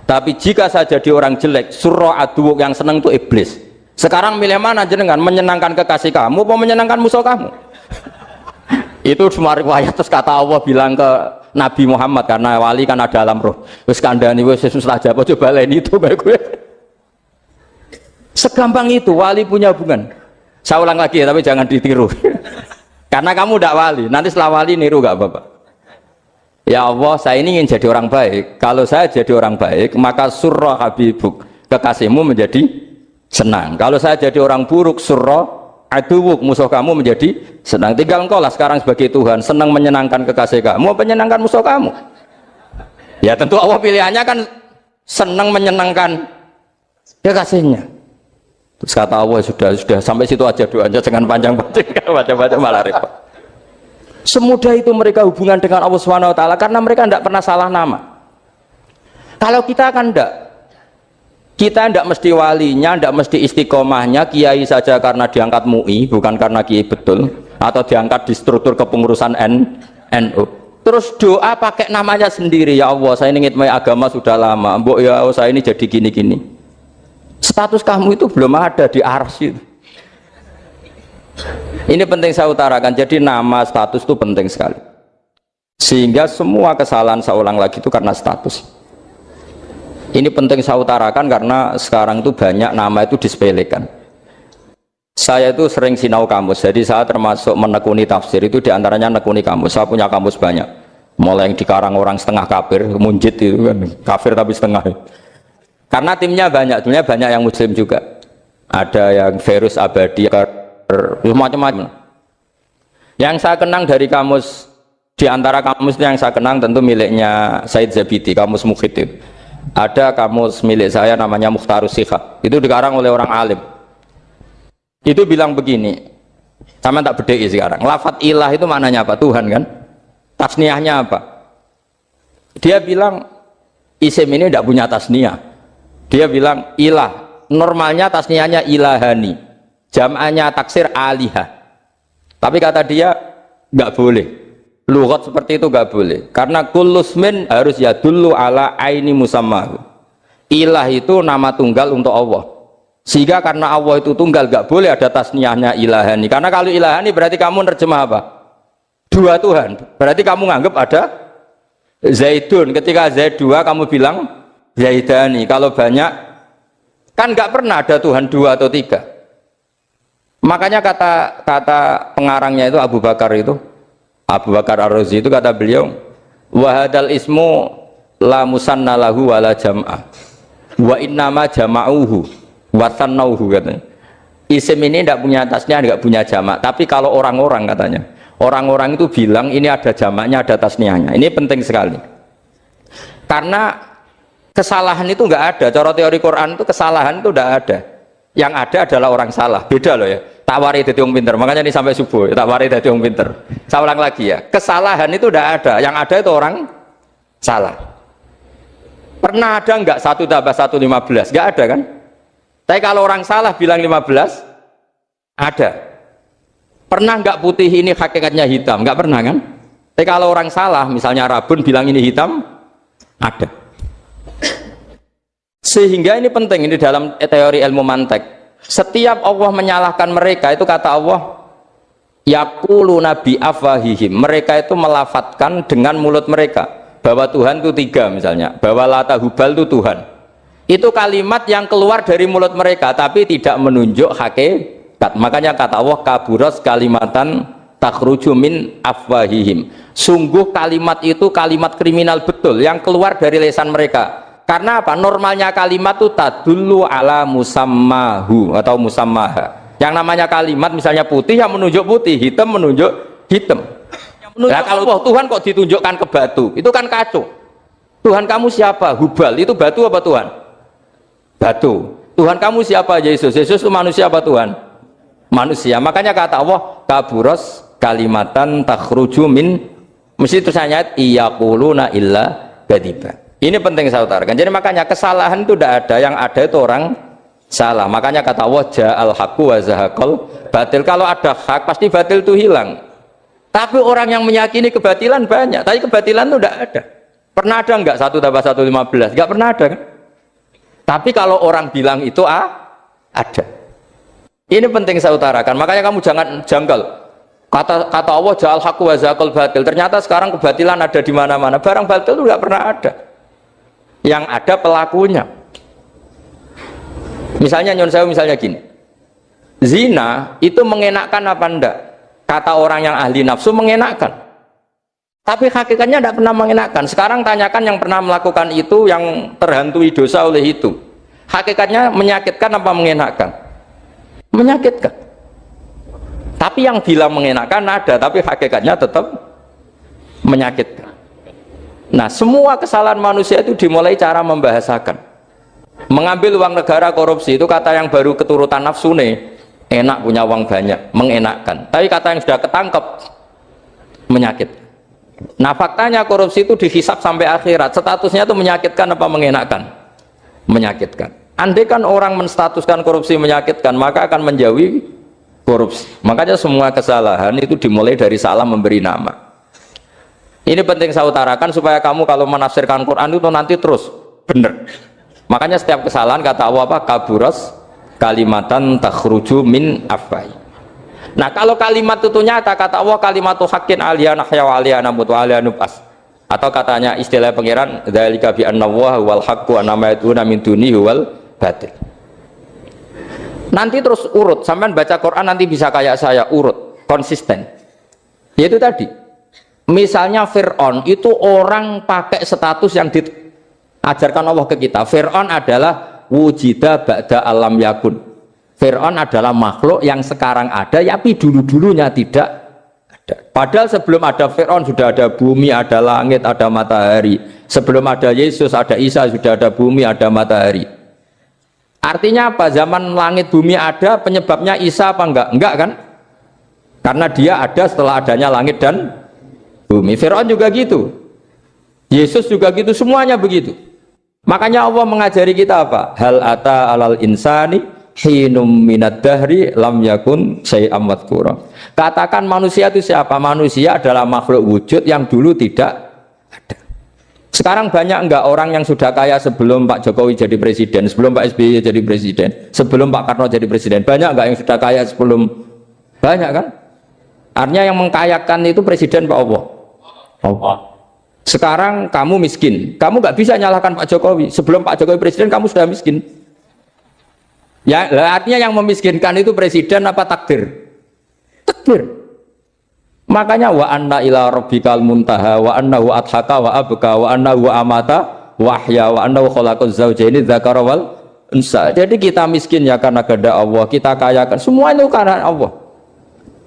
Tapi jika saya jadi orang jelek, surra aduwuk, yang senang itu iblis. Sekarang milih mana jenengan, menyenangkan kekasih kamu atau menyenangkan musuh kamu? Itu semua riwayat. Terus kata Allah bilang ke Nabi Muhammad, karena wali kan ada alam roh, wis kandhani wis mustajab, coba lain itu baik gue. Segampang itu wali punya hubungan. Saya ulang lagi ya, tapi jangan ditiru. Karena kamu tidak wali, nanti setelah wali niru gak apa-apa. Ya Allah, saya ini ingin jadi orang baik. Kalau saya jadi orang baik, maka surra habibuk, kekasihmu menjadi senang. Kalau saya jadi orang buruk, surra aduwuk, musuh kamu menjadi senang. Tinggal engkau lah sekarang sebagai Tuhan, senang menyenangkan kekasih kamu, menyenangkan musuh kamu. Ya tentu Allah pilihannya kan senang menyenangkan kekasihnya. Terus kata Allah, sudah sampai situ aja doanya, jangan panjang-panjang, baca-baca malah repot. Semudah itu mereka hubungan dengan Allah Subhanahu wa taala karena mereka tidak pernah salah nama. Kalau kita kan tidak. Kita tidak mesti walinya, tidak mesti istiqomahnya, kiai saja karena diangkat MUI, bukan karena kiai betul, atau diangkat di struktur kepengurusan NU. Terus doa pakai namanya sendiri, ya Allah, saya ini ngitmai agama sudah lama, mbok ya Allah, saya ini jadi gini-gini. Status kamu itu belum ada di arsy. Ini penting saya utarakan, jadi nama status itu penting sekali. Sehingga semua kesalahan saya ulang lagi itu karena status. Ini penting saya utarakan karena sekarang itu banyak nama itu disepelekan. Saya itu sering sinau kamus, jadi saya termasuk menekuni tafsir itu diantaranya menekuni kamus. Saya punya kamus banyak, mulai yang dikarang orang setengah kafir, munjid itu kan, kafir tapi setengah. Karena timnya banyak yang muslim juga. Ada yang virus abadi, macam-macam. Yang saya kenang dari kamus, diantara kamus yang saya kenang tentu miliknya Said Zabidi, kamus Mukhid. Ada kamus milik saya namanya Mukhtarus Sikha, itu dikarang oleh orang alim. Itu bilang begini, sama tak bedai sekarang, lafadz ilah itu maknanya apa? Tuhan kan? Tasniahnya apa? Dia bilang isim ini tidak punya tasniah. Dia bilang ilah, normalnya tasniahnya ilahani, jam'anya taksir alihah. Tapi kata dia nggak boleh. Lughat seperti itu nggak boleh, karena kullusmin harus yadullu ala aini musammahu. Ilah itu nama tunggal untuk Allah, sehingga karena Allah itu tunggal nggak boleh ada tasniahnya ilahani. Karena kalau ilahani berarti kamu nerjemah apa? Dua Tuhan. Berarti kamu nganggap ada Zaidun. Ketika Zaid dua kamu bilang Zaidani. Kalau banyak kan nggak pernah ada Tuhan dua atau tiga. Makanya kata pengarangnya itu Abu Bakar Ar-Razi itu kata beliau, wahadal ismu la musanna lahu wala jam'ah wa innama jama'uhu wa sannauhu katanya. Isim ini tidak punya tasnya, tidak punya jamak. Tapi kalau orang-orang katanya, orang-orang itu bilang ini ada jamaknya, ada tasniahnya. Ini penting sekali. Karena kesalahan itu nggak ada. Cara teori Quran itu kesalahan itu tidak ada. Yang ada adalah orang salah. Beda loh ya. Tak wari dadi wong pinter, makanya ini sampai subuh tak wari dadi wong pinter. Saya ulang lagi ya, kesalahan itu tidak ada, yang ada itu orang salah. Pernah ada enggak 1 tambah 1 15? Enggak ada kan? Tapi kalau orang salah bilang 15 ada. Pernah enggak putih ini hakikatnya hitam? Enggak pernah kan? Tapi kalau orang salah misalnya rabun bilang ini hitam, ada. Sehingga ini penting, ini dalam teori ilmu mantek. Setiap Allah menyalahkan mereka itu kata Allah yaquluna bi afwahihim, mereka itu melafatkan dengan mulut mereka bahwa Tuhan itu 3 misalnya, bahwa Lata Hubal itu Tuhan. Itu kalimat yang keluar dari mulut mereka tapi tidak menunjuk hakikat. Makanya kata Allah kaburas kalimatan takhruju min afwahihim, sungguh kalimat itu kalimat kriminal betul yang keluar dari lisan mereka. Karena apa? Normalnya kalimat itu tadullu ala musammahu atau musammaha. Yang namanya kalimat misalnya putih yang menunjuk putih, hitam menunjuk hitam. Nah kalau Tuhan kok ditunjukkan ke batu, itu kan kacau. Tuhan kamu siapa? Hubal, itu batu apa Tuhan? Batu. Tuhan kamu siapa? Yesus. Yesus itu manusia apa Tuhan? Manusia. Makanya kata Allah, kaburos kalimatan takhruju min, mesti terusnya ayat iyaquluna illa kadiba. Ini penting saya utarakan. Jadi makanya kesalahan itu tidak ada, yang ada itu orang salah. Makanya kata Allah ja'al haqqu wa zahaqal batil. Kalau ada hak pasti batil itu hilang. Tapi orang yang meyakini kebatilan banyak, tapi kebatilan itu tidak ada. Pernah ada enggak 1+1=15? Enggak pernah ada kan? Tapi kalau orang bilang itu ada. Ini penting saya utarakan. Makanya kamu jangan janggal. Kata Allah ja'al haqqu wa zahaqal batil. Ternyata sekarang kebatilan ada di mana-mana. Barang batil itu enggak pernah ada. Yang ada pelakunya. Misalnya nyon sewu misalnya gini. Zina itu mengenakkan apa enggak? Kata orang yang ahli nafsu mengenakkan. Tapi hakikatnya tidak pernah mengenakkan. Sekarang tanyakan yang pernah melakukan itu, yang terhantui dosa oleh itu. Hakikatnya menyakitkan apa mengenakkan? Menyakitkan. Tapi yang bilang mengenakkan ada, tapi hakikatnya tetap menyakitkan. Nah, semua kesalahan manusia itu dimulai cara membahasakan. Mengambil uang negara korupsi itu kata yang baru keturutan nafsu nih. Enak punya uang banyak, mengenakkan. Tapi kata yang sudah ketangkep, menyakitkan. Nah faktanya korupsi itu dihisap sampai akhirat. Statusnya itu menyakitkan apa mengenakkan? Menyakitkan. Andai kan orang menstatuskan korupsi menyakitkan, maka akan menjauhi korupsi. Makanya semua kesalahan itu dimulai dari salah memberi nama. Ini penting saya utarakan supaya kamu kalau menafsirkan Quran itu nanti terus benar. Makanya setiap kesalahan kata Allah apa? Kaburas kalimatan takhruju min afwai. Nah kalau kalimat itu nyata kata Allah kalimatu haqqin aliyana hya wa aliyana mut wa aliyana nubas. Atau katanya istilah pangeran dzalika bi anna wal haqqu wa ma yad'una min dunihi wal batil. Nanti terus urut, sampean baca Quran nanti bisa kayak saya urut, konsisten. Yaitu tadi. Misalnya Fir'aun itu orang pakai status yang diajarkan Allah ke kita. Fir'aun adalah wujida ba'da alam yakun. Fir'aun adalah makhluk yang sekarang ada, tapi dulu-dulunya tidak ada. Padahal sebelum ada Fir'aun sudah ada bumi, ada langit, ada matahari. Sebelum ada Yesus, ada Isa, sudah ada bumi, ada matahari. Artinya apa? Zaman langit bumi ada, penyebabnya Isa apa enggak? Enggak kan? Karena dia ada setelah adanya langit dan bumi. Fir'aun juga gitu. Yesus juga gitu, semuanya begitu. Makanya Allah mengajari kita apa? Hal ata alal insani hinum minad dahri lam yakun syai'am madhkura. Katakan manusia itu siapa? Manusia adalah makhluk wujud yang dulu tidak ada. Sekarang banyak enggak orang yang sudah kaya sebelum Pak Jokowi jadi presiden, sebelum Pak SBY jadi presiden, sebelum Pak Karno jadi presiden? Banyak enggak yang sudah kaya sebelum? Banyak kan? Artinya yang mengkayakan itu presiden Pak Allah. Allah. Sekarang kamu miskin, kamu nggak bisa nyalahkan Pak Jokowi. Sebelum Pak Jokowi presiden kamu sudah miskin. Ya, artinya yang memiskinkan itu presiden apa takdir? Takdir. Makanya wa anna ila rabbikal muntaha wa annahu adhaka wa abka wa annahu amata wa ahya wa annahu khalaqaz zawjaini dzakara wal unsa. Jadi kita miskin ya karena kehendak Allah, kita kaya kan semua itu karena Allah.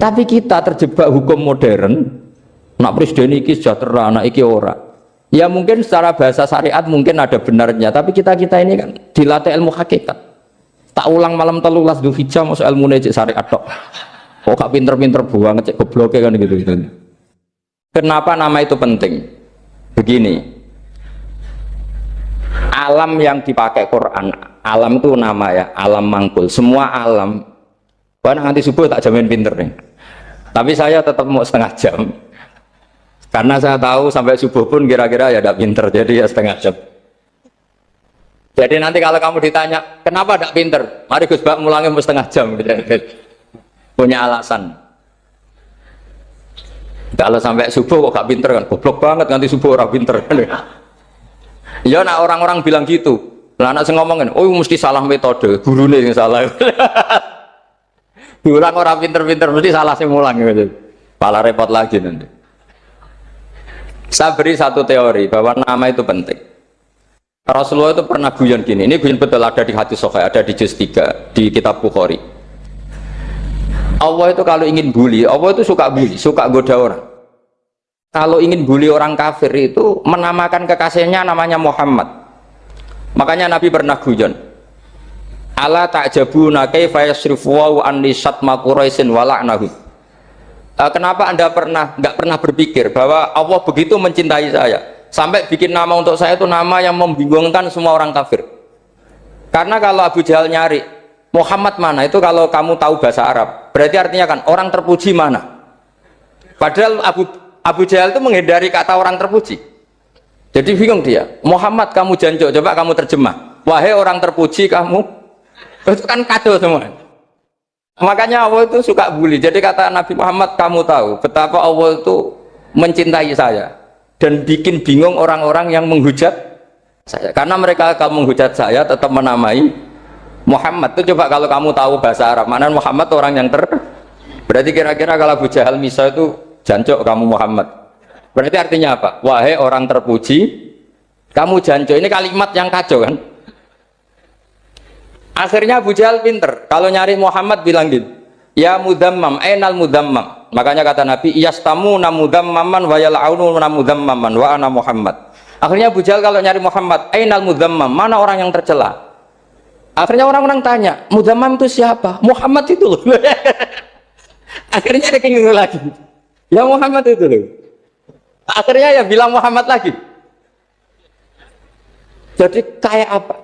Tapi kita terjebak hukum modern. Nak presiden iki sejahtera, anak iki ora. Ya mungkin secara bahasa syariat mungkin ada benarnya, tapi kita ini kan dilatih ilmu hakikat. Tak ulang malam 13 Dzulhijjah masuk ilmune cek syariat tok. Kok gak pinter-pinter banget cek gobloke kan gitu. Kenapa nama itu penting? Begini. Alam yang dipakai Quran, alam itu nama ya, alam mangkul. Semua alam. Wah nanti subuh tak jamin pinter nih. Tapi saya tetap mau setengah jam. Karena saya tahu sampai subuh pun kira-kira ya tidak pinter, jadi ya setengah jam. Jadi nanti kalau kamu ditanya, kenapa tidak pinter? Mari Gus Bak mulangnya mau setengah jam. Punya alasan. Kalau sampai subuh kok gak pinter kan? Goblok banget nanti subuh orang pinter. Ya nak orang-orang bilang gitu. Lah anak saya ngomongin, oh mesti salah metode, gurunya yang salah. Diulang orang pinter-pinter, mesti salah sih mulang gitu. Malah repot lagi nanti. Saya beri satu teori bahwa nama itu penting. Rasulullah itu pernah guyon gini, ini guyon betul ada di hadis sahih, ada di juz 3 di kitab Bukhari. Allah itu kalau ingin bully, Allah itu suka bully, suka goda orang. Kalau ingin bully orang kafir itu menamakan kekasihnya namanya Muhammad. Makanya Nabi pernah guyon. Ala ta'jabuna kaifa yasrifu wa an lisatma quraisin wa la'nahu. Kenapa Anda nggak pernah berpikir bahwa Allah begitu mencintai saya sampai bikin nama untuk saya itu nama yang membingungkan semua orang kafir. Karena kalau Abu Jahal nyari Muhammad mana itu, kalau kamu tahu bahasa Arab berarti artinya kan orang terpuji mana. Padahal Abu Jahal itu menghindari kata orang terpuji. Jadi bingung dia. Muhammad kamu jancuk, coba kamu terjemah. Wahai orang terpuji kamu, itu kan kado semua. Makanya Allah itu suka bully. Jadi kata Nabi Muhammad, kamu tahu betapa Allah itu mencintai saya dan bikin bingung orang-orang yang menghujat saya. Karena mereka kalau menghujat saya tetap menamai Muhammad. Itu coba kalau kamu tahu bahasa Arab, mana Muhammad orang yang berarti kira-kira kalau Abu Jahal Misa itu jancuk kamu Muhammad. Berarti artinya apa? Wahai orang terpuji, kamu jancuk. Ini kalimat yang kacau kan? Akhirnya Abu Jahal pinter. Kalau nyari Muhammad bilang gitu. Ya mudammam, ainal mudammam. Makanya kata Nabi, yastamuna mudammaman wa yal'aununa mudammaman wa ana Muhammad. Akhirnya Abu Jahal kalau nyari Muhammad, ainal mudammam, mana orang yang tercela? Akhirnya orang-orang tanya, mudammam itu siapa? Muhammad itu loh. Akhirnya dia keinget lagi. Ya Muhammad itu loh. Akhirnya ya bilang Muhammad lagi. Jadi kayak apa?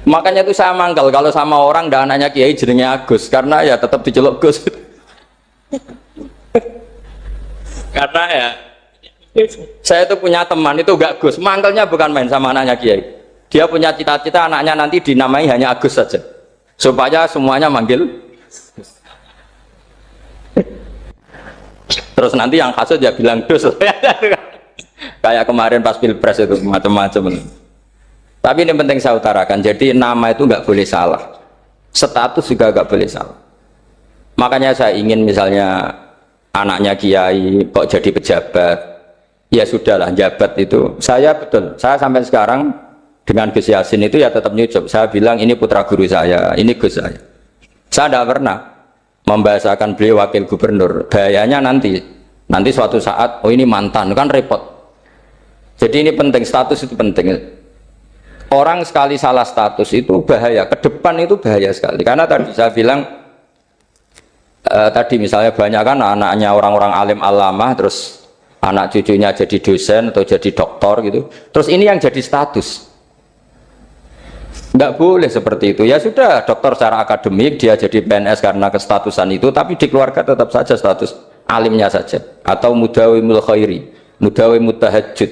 Makanya itu saya mangkal kalau sama orang dan anaknya Kiai jenenge Agus, karena ya tetap diceluk Gus. Karena ya saya itu punya teman itu gak Gus, mangkalnya bukan main sama anaknya Kiai. Dia punya cita-cita anaknya nanti dinamai hanya Agus saja, supaya semuanya manggil. Terus nanti yang hasut ya bilang Dus. Kayak kemarin pas Pilpres itu macam-macam. Tapi ini penting saya utarakan, jadi nama itu nggak boleh salah, status juga nggak boleh salah. Makanya saya ingin misalnya anaknya Kiai kok jadi pejabat, ya sudahlah, jabat itu. Saya betul, saya sampai sekarang dengan Gus Yasin itu ya tetap nyucup. Saya bilang ini putra guru saya, ini Gus saya. Saya tidak pernah membahasakan beliau wakil gubernur. Bahayanya nanti suatu saat, oh ini mantan, kan repot. Jadi ini penting, status itu penting. Orang sekali salah status itu bahaya, ke depan itu bahaya sekali. Karena tadi saya bilang, tadi misalnya banyak kan anaknya orang-orang alim alamah, terus anak cucunya jadi dosen atau jadi doktor gitu. Terus ini yang jadi status. Nggak boleh seperti itu. Ya sudah, dokter secara akademik, dia jadi PNS karena kestatusan itu, tapi di keluarga tetap saja status alimnya saja. Atau mudawimul khairi, mudawimul tahajud,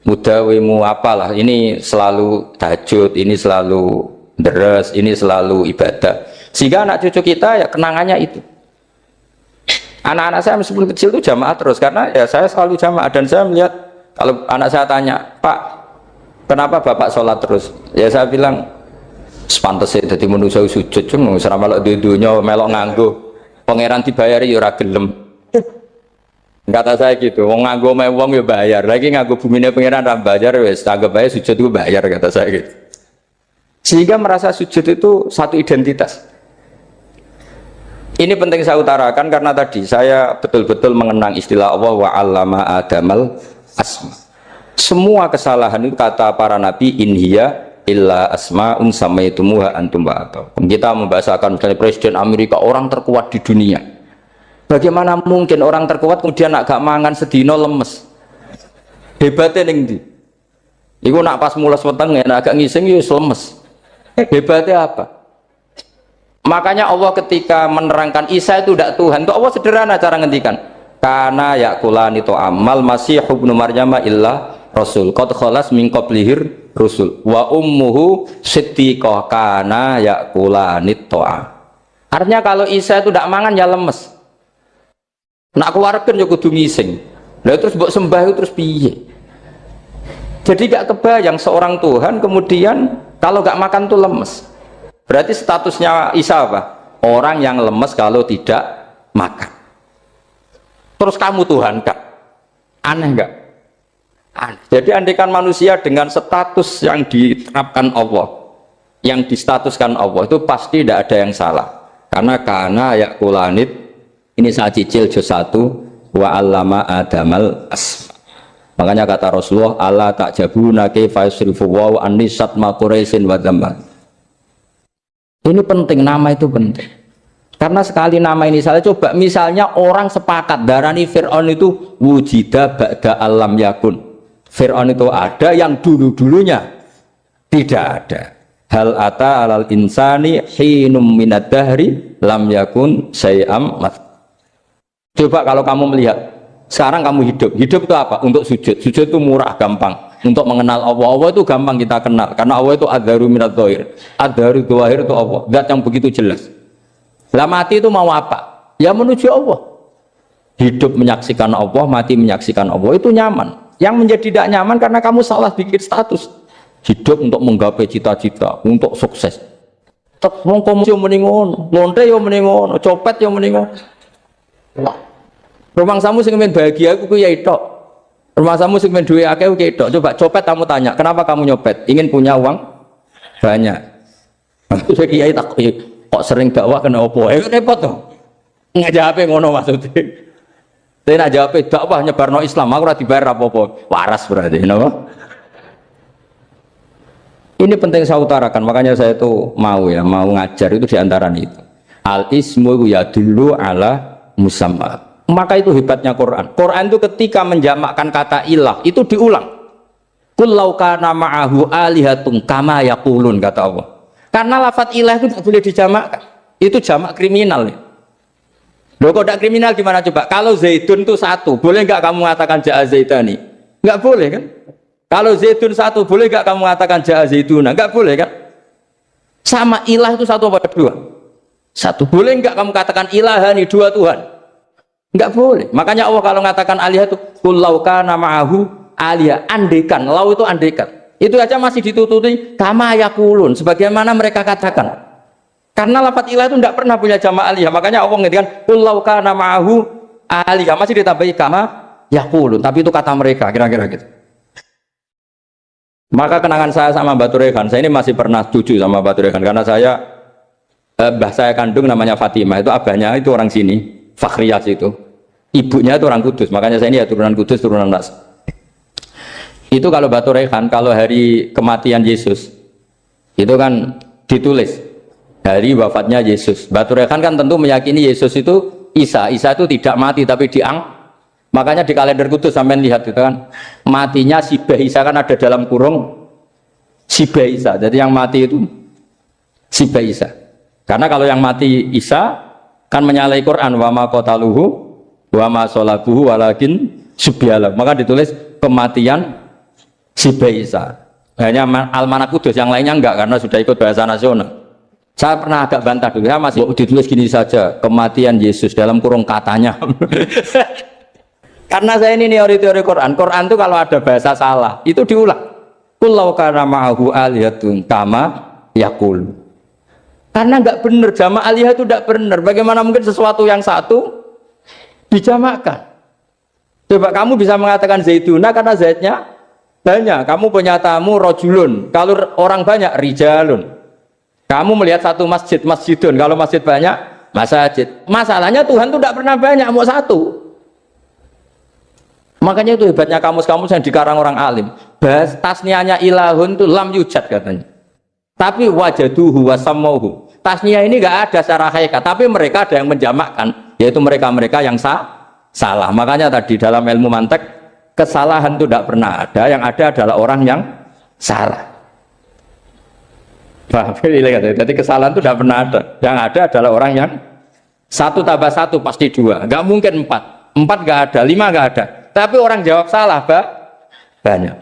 mudawimu apalah, ini selalu tahajud, ini selalu deres, ini selalu ibadah, sehingga anak cucu kita ya kenangannya itu. Anak-anak saya meskipun kecil itu jamaah terus, karena ya saya selalu jamaah. Dan saya melihat kalau anak saya tanya, Pak kenapa bapak sholat terus, ya saya bilang sepantasnya jadi manusia sujud, cuma selama melok dudunya melok nganggo pangeran dibayari ya ora gelem. Kata saya gitu, wong nganggo wong ya bayar, lagi nganggo bumine pangeran ra bayar wis tanggap ae sujud itu bayar, kata saya gitu. Sehingga merasa sujud itu satu identitas. Ini penting saya utarakan karena tadi saya betul-betul mengenang istilah Allah wa 'allama adamal asma. Semua kesalahan itu kata para nabi in hiya illa asma'un samaitumuha antum ba'atau. Kita membahasakan misalnya presiden Amerika orang terkuat di dunia. Bagaimana mungkin orang terkuat kemudian agak mangan sedino lemes? Hebatnya ning ndi? Iku nak pas mules weteng agak ngising ya lemes. Hebatnya apa? Makanya Allah ketika menerangkan Isa itu tidak Tuhan, itu Allah sederhana cara ngendikan. Karena yakulani to amal masih ibnu Maryam illa rasul. Qad khalas min qablihir rusul. Wa ummuhu siddiqah kana yakulani to'a. Artinya kalau Isa itu tidak mangan ya lemes. Nak keluarkan ya kudu ngising. Lah terus mbok sembah itu terus piye? Jadi gak kebayang seorang Tuhan kemudian kalau gak makan tuh lemes. Berarti statusnya Isa apa? Orang yang lemes kalau tidak makan. Terus kamu Tuhan kak? Aneh gak? Aneh. Jadi andaikan manusia dengan status yang diterapkan Allah, yang distatuskan Allah, itu pasti tidak ada yang salah. Karena yakulanit ini saya cicil juz 1 wa 'allama adamal asma. Makanya kata Rasulullah, Allah ta'jabuna kaifa yusrifu wa annisat ma quraisin wa dzamma. Ini penting, nama itu penting. Karena sekali nama ini saya coba, misalnya orang sepakat darani Fir'aun itu wujida ba'da alam yakun. Fir'aun itu ada yang dulu-dulunya tidak ada. Hal ata alal insani hinum minad dahri lam yakun syai'am mat. Coba kalau kamu melihat sekarang kamu hidup itu apa? Untuk sujud itu murah, gampang. Untuk mengenal Allah itu gampang kita kenal, karena Allah itu adzaru minadz dzahir. Adzaru dzahir itu Allah, zat yang begitu jelas. Lah mati itu mau apa? Ya menuju Allah. Hidup menyaksikan Allah, mati menyaksikan Allah, itu nyaman. Yang menjadi tidak nyaman karena kamu salah bikin status. Hidup untuk menggapai cita-cita, untuk sukses. Tek wong komunis yo muni ngono, lonte yo muni ngono, copet yo muni ngono. Rumah samu sing men bahagia aku ya tok. Rumah samu sing men duwe akeh ku tok. Coba copet kamu tanya, kenapa kamu nyopet? Ingin punya uang banyak. Terus kiai tak kok sering dakwah kena opo? Repot to. Ngajape ngono maksudnya. Tapi nak jawab dakwah nyebarno Islam, aku ora dibayar apa-apa. Waras berarti, napa? Ini penting saya utarakan, makanya saya itu mau ngajar itu diantara itu. Al ismu ya dulu ala musamma. Maka itu hebatnya Quran. Quran itu ketika menjamakkan kata ilah itu diulang. Qul law kana ma'ahu alihatun kama yaqulun, kata Allah. Karena lafadz ilah itu tidak boleh dijamakkan. Itu jamak kriminal. Loh kok tidak kriminal gimana coba? Kalau Zaidun itu satu, boleh nggak kamu mengatakan ja'a Zaidani? Nggak boleh kan? Kalau Zaidun satu, boleh nggak kamu mengatakan ja'a Zaiduna? Nggak boleh kan? Sama ilah itu satu apa dua? Satu. Boleh nggak kamu katakan ilahani, dua Tuhan? Nggak boleh. Makanya Allah kalau mengatakan alihah itu qul law kana ma'ahu alihah, andekan. Lau itu andekan. Itu aja masih ditututi kama yaqulun, sebagaimana mereka katakan. Karena lafadz ilah itu tidak pernah punya jamak alihah. Makanya Allah mengatakan qul law kana ma'ahu alihah, masih ditambahi kama yaqulun, tapi itu kata mereka, kira-kira gitu. Maka kenangan saya sama Mbak Turehan, saya ini masih pernah setuju sama Mbak Turehan karena saya mbah saya kandung namanya Fatimah, itu abahnya itu orang sini, Fakhriyas itu, ibunya itu orang Kudus, makanya saya ini ya turunan Kudus, turunan Nas. Itu kalau Mbak Turehan, kalau hari kematian Yesus itu kan ditulis hari wafatnya Yesus. Mbak Turehan kan tentu meyakini Yesus itu Isa itu tidak mati tapi makanya di kalender Kudus sampai lihat itu kan matinya Sibah Isa, kan ada dalam kurung Sibah Isa, jadi yang mati itu Sibah Isa. Karena kalau yang mati Isa kan menyalahi Quran, wa ma qataluhu wa ma shalabuhu walakin subbihala, maka ditulis kematian Sibah Isa. Hanya Almanak Kudus, yang lainnya enggak karena sudah ikut bahasa nasional. Saya pernah agak bantah dulu, saya masih ditulis gini saja, kematian Yesus dalam kurung katanya. Karena saya ini teori Quran. Quran itu kalau ada bahasa salah, itu diulang. Qul law kana ma'ahu alihatun kama yaqul. Karena enggak benar, jamak alihah itu enggak benar. Bagaimana mungkin sesuatu yang satu dijamakkan? Coba kamu bisa mengatakan Zaiduna karena Zaidnya banyak. Kamu punya tamu rojulun. Kalau orang banyak rijalun. Kamu melihat satu masjid, masjidun. Kalau masjid banyak, masjid. Masalahnya Tuhan itu tidak pernah banyak, mau satu. Makanya itu hebatnya kamus-kamus yang dikarang orang alim. Bahas tasniahnya ilahun itu lam yujad katanya. Tapi wajaduhu wasamauhu. Tasniah ini enggak ada secara hakikat, tapi mereka ada yang menjamakkan, yaitu mereka-mereka yang salah. Makanya tadi dalam ilmu mantek, kesalahan itu tidak pernah ada, yang ada adalah orang yang salah. Jadi kesalahan itu tidak pernah ada, yang ada adalah orang yang satu tambah satu pasti dua, nggak mungkin empat nggak ada, lima nggak ada, tapi orang jawab salah banyak.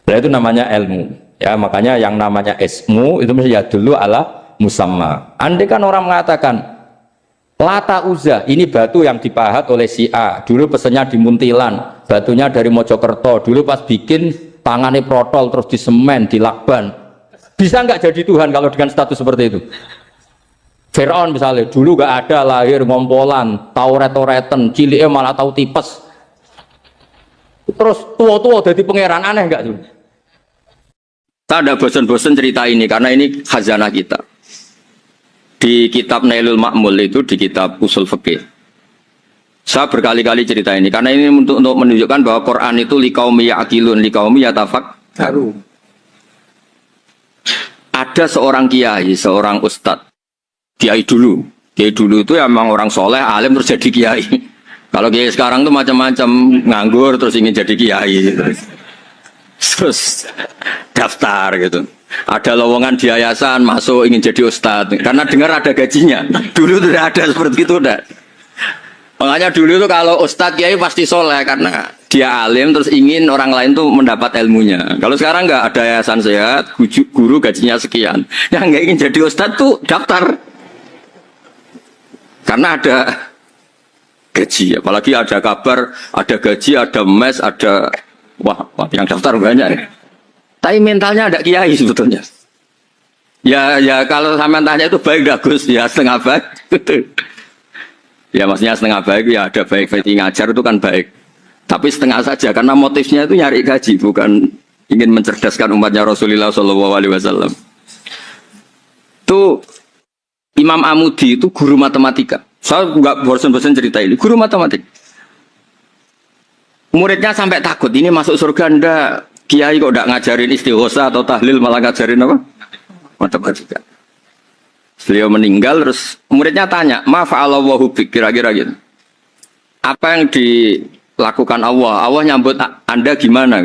Nah, itu namanya ilmu ya. Makanya yang namanya ismu itu mesti ya dulu ala musamma. Andai kan orang mengatakan Lata Uzza, ini batu yang dipahat oleh si A, dulu pesennya di Muntilan, batunya dari Mojokerto, dulu pas bikin tangannya protol terus di semen, di lakban. Bisa nggak jadi Tuhan kalau dengan status seperti itu? Fir'aun misalnya, dulu nggak ada, lahir ngompolan, tahu retoretan, ciliknya malah tahu tipes. Terus tua-tua jadi pangeran, aneh nggak tuh? Tak ada bosan-bosan cerita ini karena ini khazanah kita. Di kitab Nailul Ma'mul itu, di kitab Usul Fikih, saya berkali-kali cerita ini karena ini untuk menunjukkan bahwa Quran itu liqaumi ya'qilun, liqaumi yatafakkarun. Ada seorang kiai, seorang ustadz, kiai dulu itu emang orang soleh, alim terus jadi kiai. Kalau kiai sekarang tuh macam-macam, nganggur terus ingin jadi kiai, terus daftar gitu. Ada lowongan di yayasan, masuk ingin jadi ustadz karena dengar ada gajinya. Dulu tidak ada seperti itu, udah. Makanya dulu tuh kalau ustadz kiai pasti soleh karena dia alim terus ingin orang lain tuh mendapat ilmunya. Kalau sekarang nggak ada yayasan sehat, guru gajinya sekian. Yang nggak ingin jadi ustadz tuh daftar karena ada gaji. Apalagi ada kabar, ada gaji, ada mes, ada wah yang daftar banyak. Tapi mentalnya ada kiai sebetulnya. Ya kalau sama tanya itu baik dah Gus, ya setengah baik. Ya maksudnya setengah baik ya ada baik ngajar itu kan baik. Tapi setengah saja karena motifnya itu nyari gaji, bukan ingin mencerdaskan umatnya Rasulullah SAW. Itu Imam Amudi itu guru matematika. Saya nggak bosan-bosan cerita ini. Guru matematika. Muridnya sampai takut ini masuk surga ndak. Kiai kok ndak ngajarin istighosa atau tahlil malah ngajarin apa? Matematika. Beliau meninggal terus muridnya tanya, "Ma fa'alallahu bik?" Kira-kira gitu. Apa yang dilakukan Allah? Allah nyambut Anda gimana?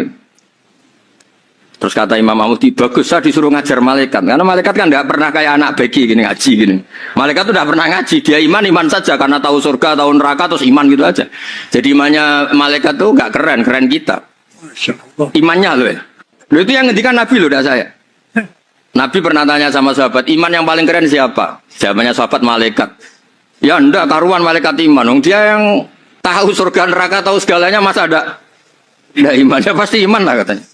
Terus kata Imam Amudi, bagus saya disuruh ngajar malaikat. Karena malaikat kan tidak pernah kayak anak beki gini ngaji gini. Malaikat itu tidak pernah ngaji, dia iman saja karena tahu surga, tahu neraka terus iman gitu aja. Jadi imannya malaikat tuh nggak keren kita. Imannya loh. Loh itu yang ngendikan Nabi loh, tidak saya. Nabi pernah tanya sama sahabat, iman yang paling keren siapa? Jawabannya sahabat malaikat. Ya enggak, karuan malaikat iman. Dia yang tahu surga neraka, tahu segalanya, masa ada imannya? Pasti iman lah katanya.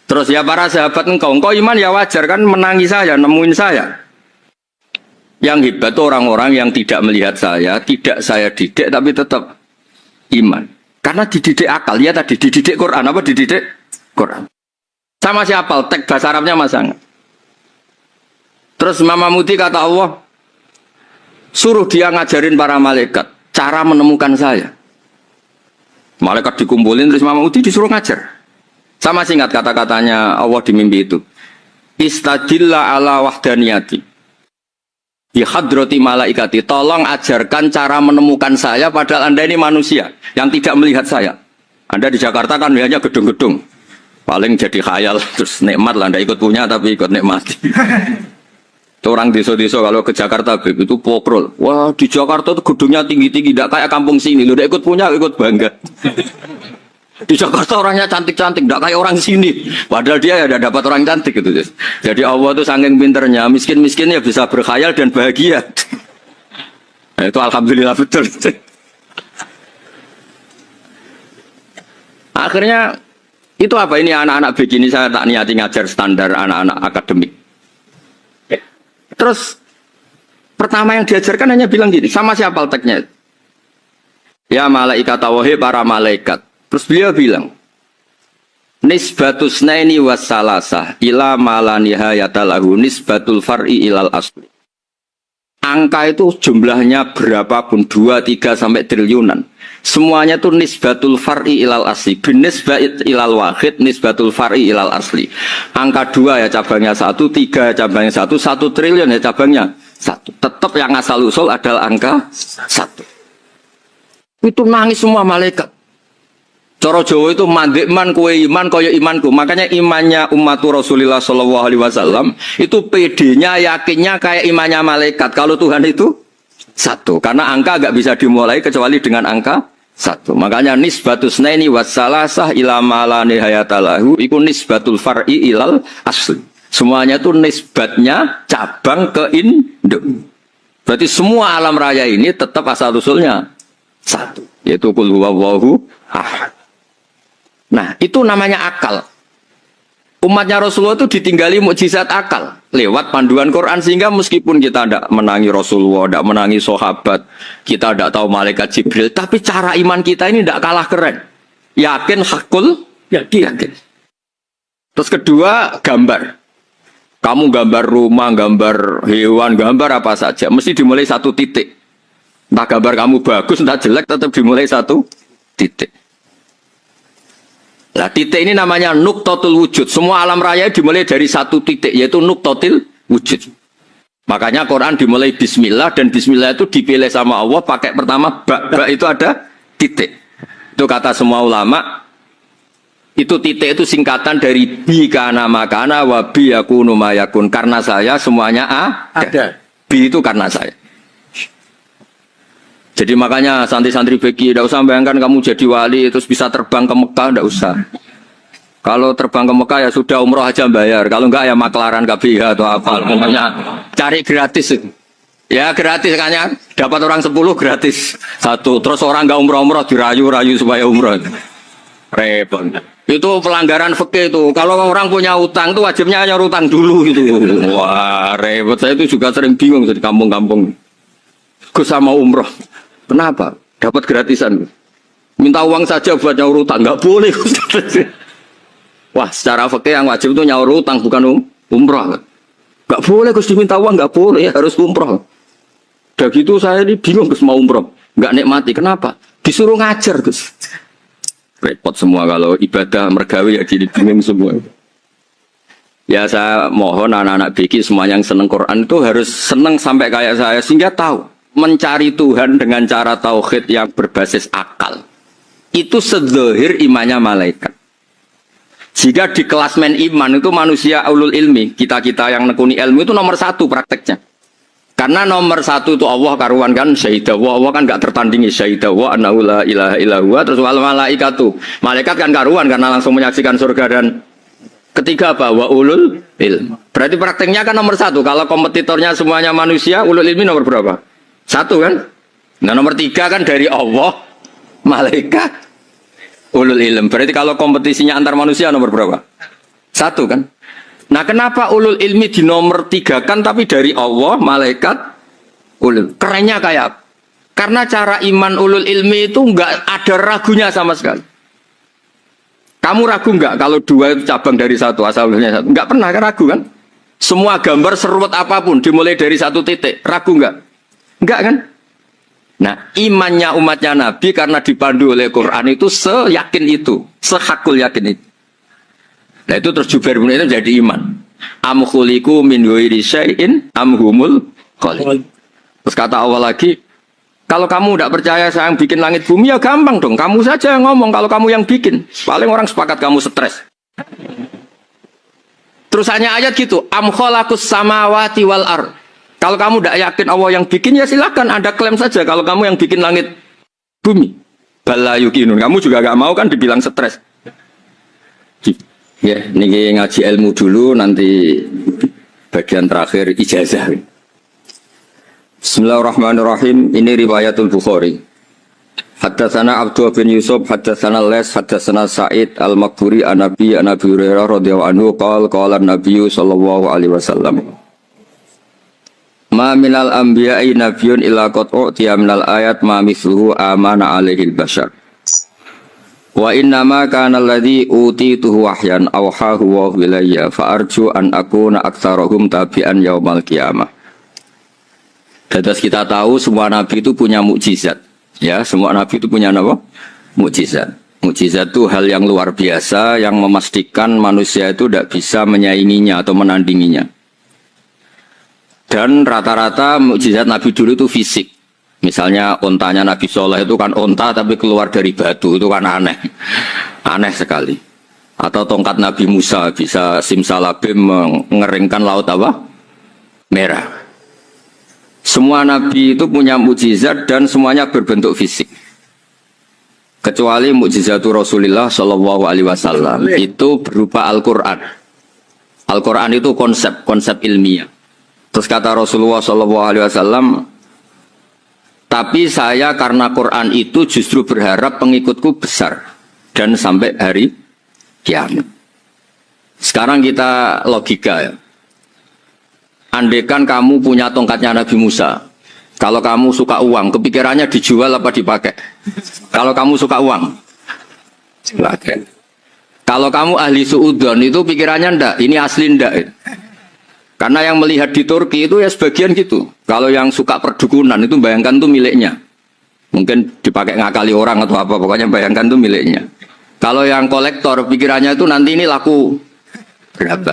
Terus ya para sahabat engkau iman ya wajar kan menangi saya, nemuin saya. Yang hebat itu orang-orang yang tidak melihat saya, tidak saya didik tapi tetap iman. Karena dididik akal, ya tadi dididik Quran, apa dididik Quran. Sama siapa? Teks bahasa Arabnya masang. Terus Imam Amudi kata Allah, suruh dia ngajarin para malaikat cara menemukan saya. Malaikat dikumpulin terus Imam Amudi disuruh ngajar. Sama singkat kata-katanya Allah di mimpi itu. Istadilla ala wahdaniyati. Di hadrati malaikati. Tolong ajarkan cara menemukan saya padahal Anda ini manusia yang tidak melihat saya. Anda di Jakarta kan melihatnya gedung-gedung. Paling jadi khayal terus nikmat lah. Anda ikut punya tapi ikut nikmati. Orang desa-desa kalau ke Jakarta itu pokrol. Wah di Jakarta itu gedungnya tinggi-tinggi. Tidak kayak kampung sini. Lu udah ikut punya, ikut bangga. Di Jakarta orangnya cantik-cantik, tidak kayak orang sini. Padahal dia ya ada dapat orang cantik gitu. Jadi Allah tuh saking pinternya, miskin-miskinnya bisa berkhayal dan bahagia. Nah, itu alhamdulillah betul. Akhirnya itu apa ini anak-anak begini saya tak niati ngajar standar anak-anak akademik. Terus pertama yang diajarkan hanya bilang gini, sama siapa teknya? Ya malaikat wahi para malaikat. Terus beliau bilang, nisbatus naini wassalasah ila malanihayatalahu nisbatul far'i ilal asli. Angka itu jumlahnya berapapun, 2, 3 sampai triliunan. Semuanya itu nisbatul far'i ilal asli. Binisbat ilal wahid, nisbatul far'i ilal asli. Angka 2 ya cabangnya 1, 3 ya cabangnya 1, 1 triliun ya cabangnya 1. Tetap yang asal usul adalah angka 1. Itu nangis semua malaikat. Cara Jawa itu mandekman kue iman kaya imanku. Makanya imannya umat Rasulullah SAW itu PD-nya, yakinnya kayak imannya malaikat. Kalau Tuhan itu 1. Karena angka agak bisa dimulai kecuali dengan angka 1. Makanya nisbatus naini wassalasah ila ma la nihayata lahu iku nisbatul far'i ilal asli. Semuanya itu nisbatnya cabang ke induk. Berarti semua alam raya ini tetap asal usulnya 1. Yaitu qul huwallahu ahad. Nah, itu namanya akal. Umatnya Rasulullah itu ditinggali mukjizat akal lewat panduan Quran sehingga meskipun kita tidak menangi Rasulullah, tidak menangi sahabat, kita tidak tahu malaikat Jibril, tapi cara iman kita ini tidak kalah keren. Yakin hakul, yakin. Terus kedua, gambar. Kamu gambar rumah, gambar hewan, gambar apa saja, mesti dimulai satu titik. Entah gambar kamu bagus, entah jelek, tetap dimulai satu titik. Nah, titik ini namanya nuqtatul wujud. Semua alam raya dimulai dari satu titik, yaitu nuqtatul wujud. Makanya Quran dimulai bismillah, dan bismillah itu dipilih sama Allah pakai pertama ba itu ada titik. Itu kata semua ulama. Itu titik itu singkatan dari bi kana makana wa bi yakunu mayakun. Karena saya semuanya ada. Bi itu karena saya. Jadi makanya santri-santri beki tidak usah bayangkan kamu jadi wali terus bisa terbang ke Mekah, tidak usah. Kalau terbang ke Mekah ya sudah umroh aja bayar. Kalau enggak ya maklaran KBH atau apa. Pokoknya cari gratis. Ya gratis kan ya. Dapat orang 10 gratis. Satu. Terus orang enggak umroh-umroh dirayu-rayu supaya umroh. Repot. Itu pelanggaran fikih itu. Kalau orang punya utang itu wajibnya nyaur utang dulu gitu. Wah, repot. Saya itu juga sering bingung di kampung-kampung. Gus sama umroh. Kenapa? Dapat gratisan. Minta uang saja buat nyaur utang, nggak boleh. Wah, secara fikih yang wajib itu nyaur utang bukan umroh. Nggak boleh Gus diminta uang, nggak boleh, harus umroh. Udah gitu saya ini bingung Gus mau umroh, nggak nikmati. Kenapa? Disuruh ngajar Gus. Repot semua kalau ibadah mergawi ya gini bingung semua. Ya saya mohon anak-anak BK semua yang seneng Quran itu harus seneng sampai kayak saya sehingga tahu mencari Tuhan dengan cara tauhid yang berbasis akal itu sedzahir imannya malaikat. Jika di klasmen iman itu manusia ulul ilmi, kita-kita yang nekuni ilmu itu nomor 1 prakteknya. Karena nomor 1 itu Allah karuan kan syahidah wa, Allah kan gak tertandingi syahidah wa annahu la ilaha illallah. Terus wal malaikatu, malaikat kan karuan karena langsung menyaksikan surga. Dan ketiga apa? Wa ulul ilm. Berarti prakteknya kan nomor 1. Kalau kompetitornya semuanya manusia, ulul ilmi nomor berapa? 1 kan? Nah nomor 3 kan dari Allah, malaikat, ulul ilm. Berarti kalau kompetisinya antar manusia nomor berapa? 1 kan? Nah kenapa ulul ilmi di nomor 3 kan tapi dari Allah, malaikat, ulul. Kerennya kayak apa? Karena cara iman ulul ilmi itu enggak ada ragunya sama sekali. Kamu ragu enggak kalau 2 itu cabang dari 1, asalnya 1? Enggak pernah kan ragu kan? Semua gambar seruat apapun dimulai dari 1 titik, ragu enggak? Enggak kan? Nah imannya umatnya Nabi karena dipandu oleh Quran itu seyakin itu, sehakul yakin itu. Nah itu terus Jubair bin itu jadi iman. Am khuliqu min ghairi syai'in am humul khaliq. Terus kata Allah lagi, kalau kamu tidak percaya saya yang bikin langit bumi ya gampang dong. Kamu saja yang ngomong kalau kamu yang bikin. Paling orang sepakat kamu stres. Terus hanya ayat gitu, am khalaqus samawati wal ard. Kalau kamu tidak yakin Allah yang bikin ya silakan Anda klaim saja kalau kamu yang bikin langit bumi. Bala yuqinun. Kamu juga gak mau kan dibilang stres. Ya, ini ngaji ilmu dulu, nanti bagian terakhir ijazah. Bismillahirrahmanirrahim. Ini riwayatul Bukhari. Haddatsana Abdullah bin Yusuf, haddatsana Les, haddatsana Sa'id al-Maqburi an Nabi Hurairah radhiyallahu anhu qala an-nabiy sallallahu alaihi wasallam. Ma minal anbiya'i nabiyyun illa qad u'tiya minal ayat ma mithluhu amana alaihi al-bashar. Wa innama kana alladhi utituhu wahyan awhahu wa ilayya fa arju an akuna aktsarahum tabi'an yaumal qiyamah. Terus kita tahu semua nabi itu punya mukjizat. Ya, semua nabi itu punya apa? Mukjizat. Mukjizat itu hal yang luar biasa yang memastikan manusia itu tidak bisa menyainginya atau menandinginya. Dan rata-rata mukjizat nabi dulu itu fisik. Misalnya ontanya Nabi Soleh itu kan onta tapi keluar dari batu, itu kan aneh. Aneh sekali. Atau tongkat Nabi Musa bisa simsalabim mengeringkan laut apa? Merah. Semua Nabi itu punya mukjizat dan semuanya berbentuk fisik. Kecuali mukjizatul Rasulullah Shallallahu Alaihi Wasallam itu berupa Al-Quran. Al-Quran itu konsep ilmiah. Terus kata Rasulullah Shallallahu Alaihi Wasallam, tapi saya karena Quran itu justru berharap pengikutku besar dan sampai hari kiamat. Sekarang kita logika ya. Andaikan kamu punya tongkatnya Nabi Musa, kalau kamu suka uang, kepikirannya dijual apa dipakai? Kalau kamu suka uang, dipakai. Kalau kamu ahli suudon itu pikirannya ndak, ini asli ndak. Karena yang melihat di Turki itu ya sebagian gitu. Kalau yang suka perdukunan itu bayangkan tuh miliknya. Mungkin dipakai ngakali orang atau apa, pokoknya bayangkan tuh miliknya. Kalau yang kolektor pikirannya itu nanti ini laku berapa.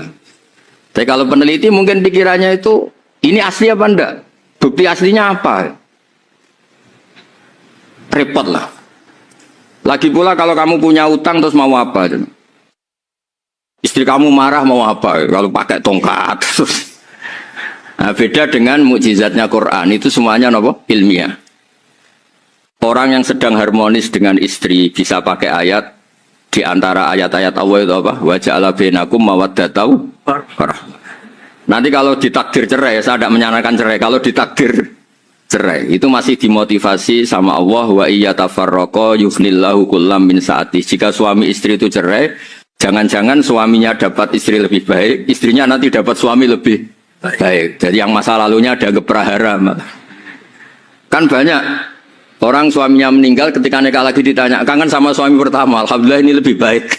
Tapi kalau peneliti mungkin pikirannya itu ini asli apa enggak? Bukti aslinya apa? Repot lah. Lagi pula kalau kamu punya utang terus mau apa? Istri kamu marah mau apa? Kalau pakai tongkat. Nah, beda dengan mukjizatnya Quran itu semuanya apa? Ilmiah. Orang yang sedang harmonis dengan istri bisa pakai ayat di antara ayat-ayat Allah itu apa? Wa ja'ala bainakum mawaddatan warahmah. Nanti kalau ditakdir cerai, saya tidak menyarankan cerai. Kalau ditakdir cerai, itu masih dimotivasi sama Allah wa iyatafarraqa yufnillahu kullam min saati. Jika suami istri itu cerai, jangan-jangan suaminya dapat istri lebih baik, istrinya nanti dapat suami lebih baik. Jadi yang masa lalunya ada keprahara. Kan banyak orang suaminya meninggal ketika nikah lagi ditanya, kangen sama suami pertama, alhamdulillah ini lebih baik.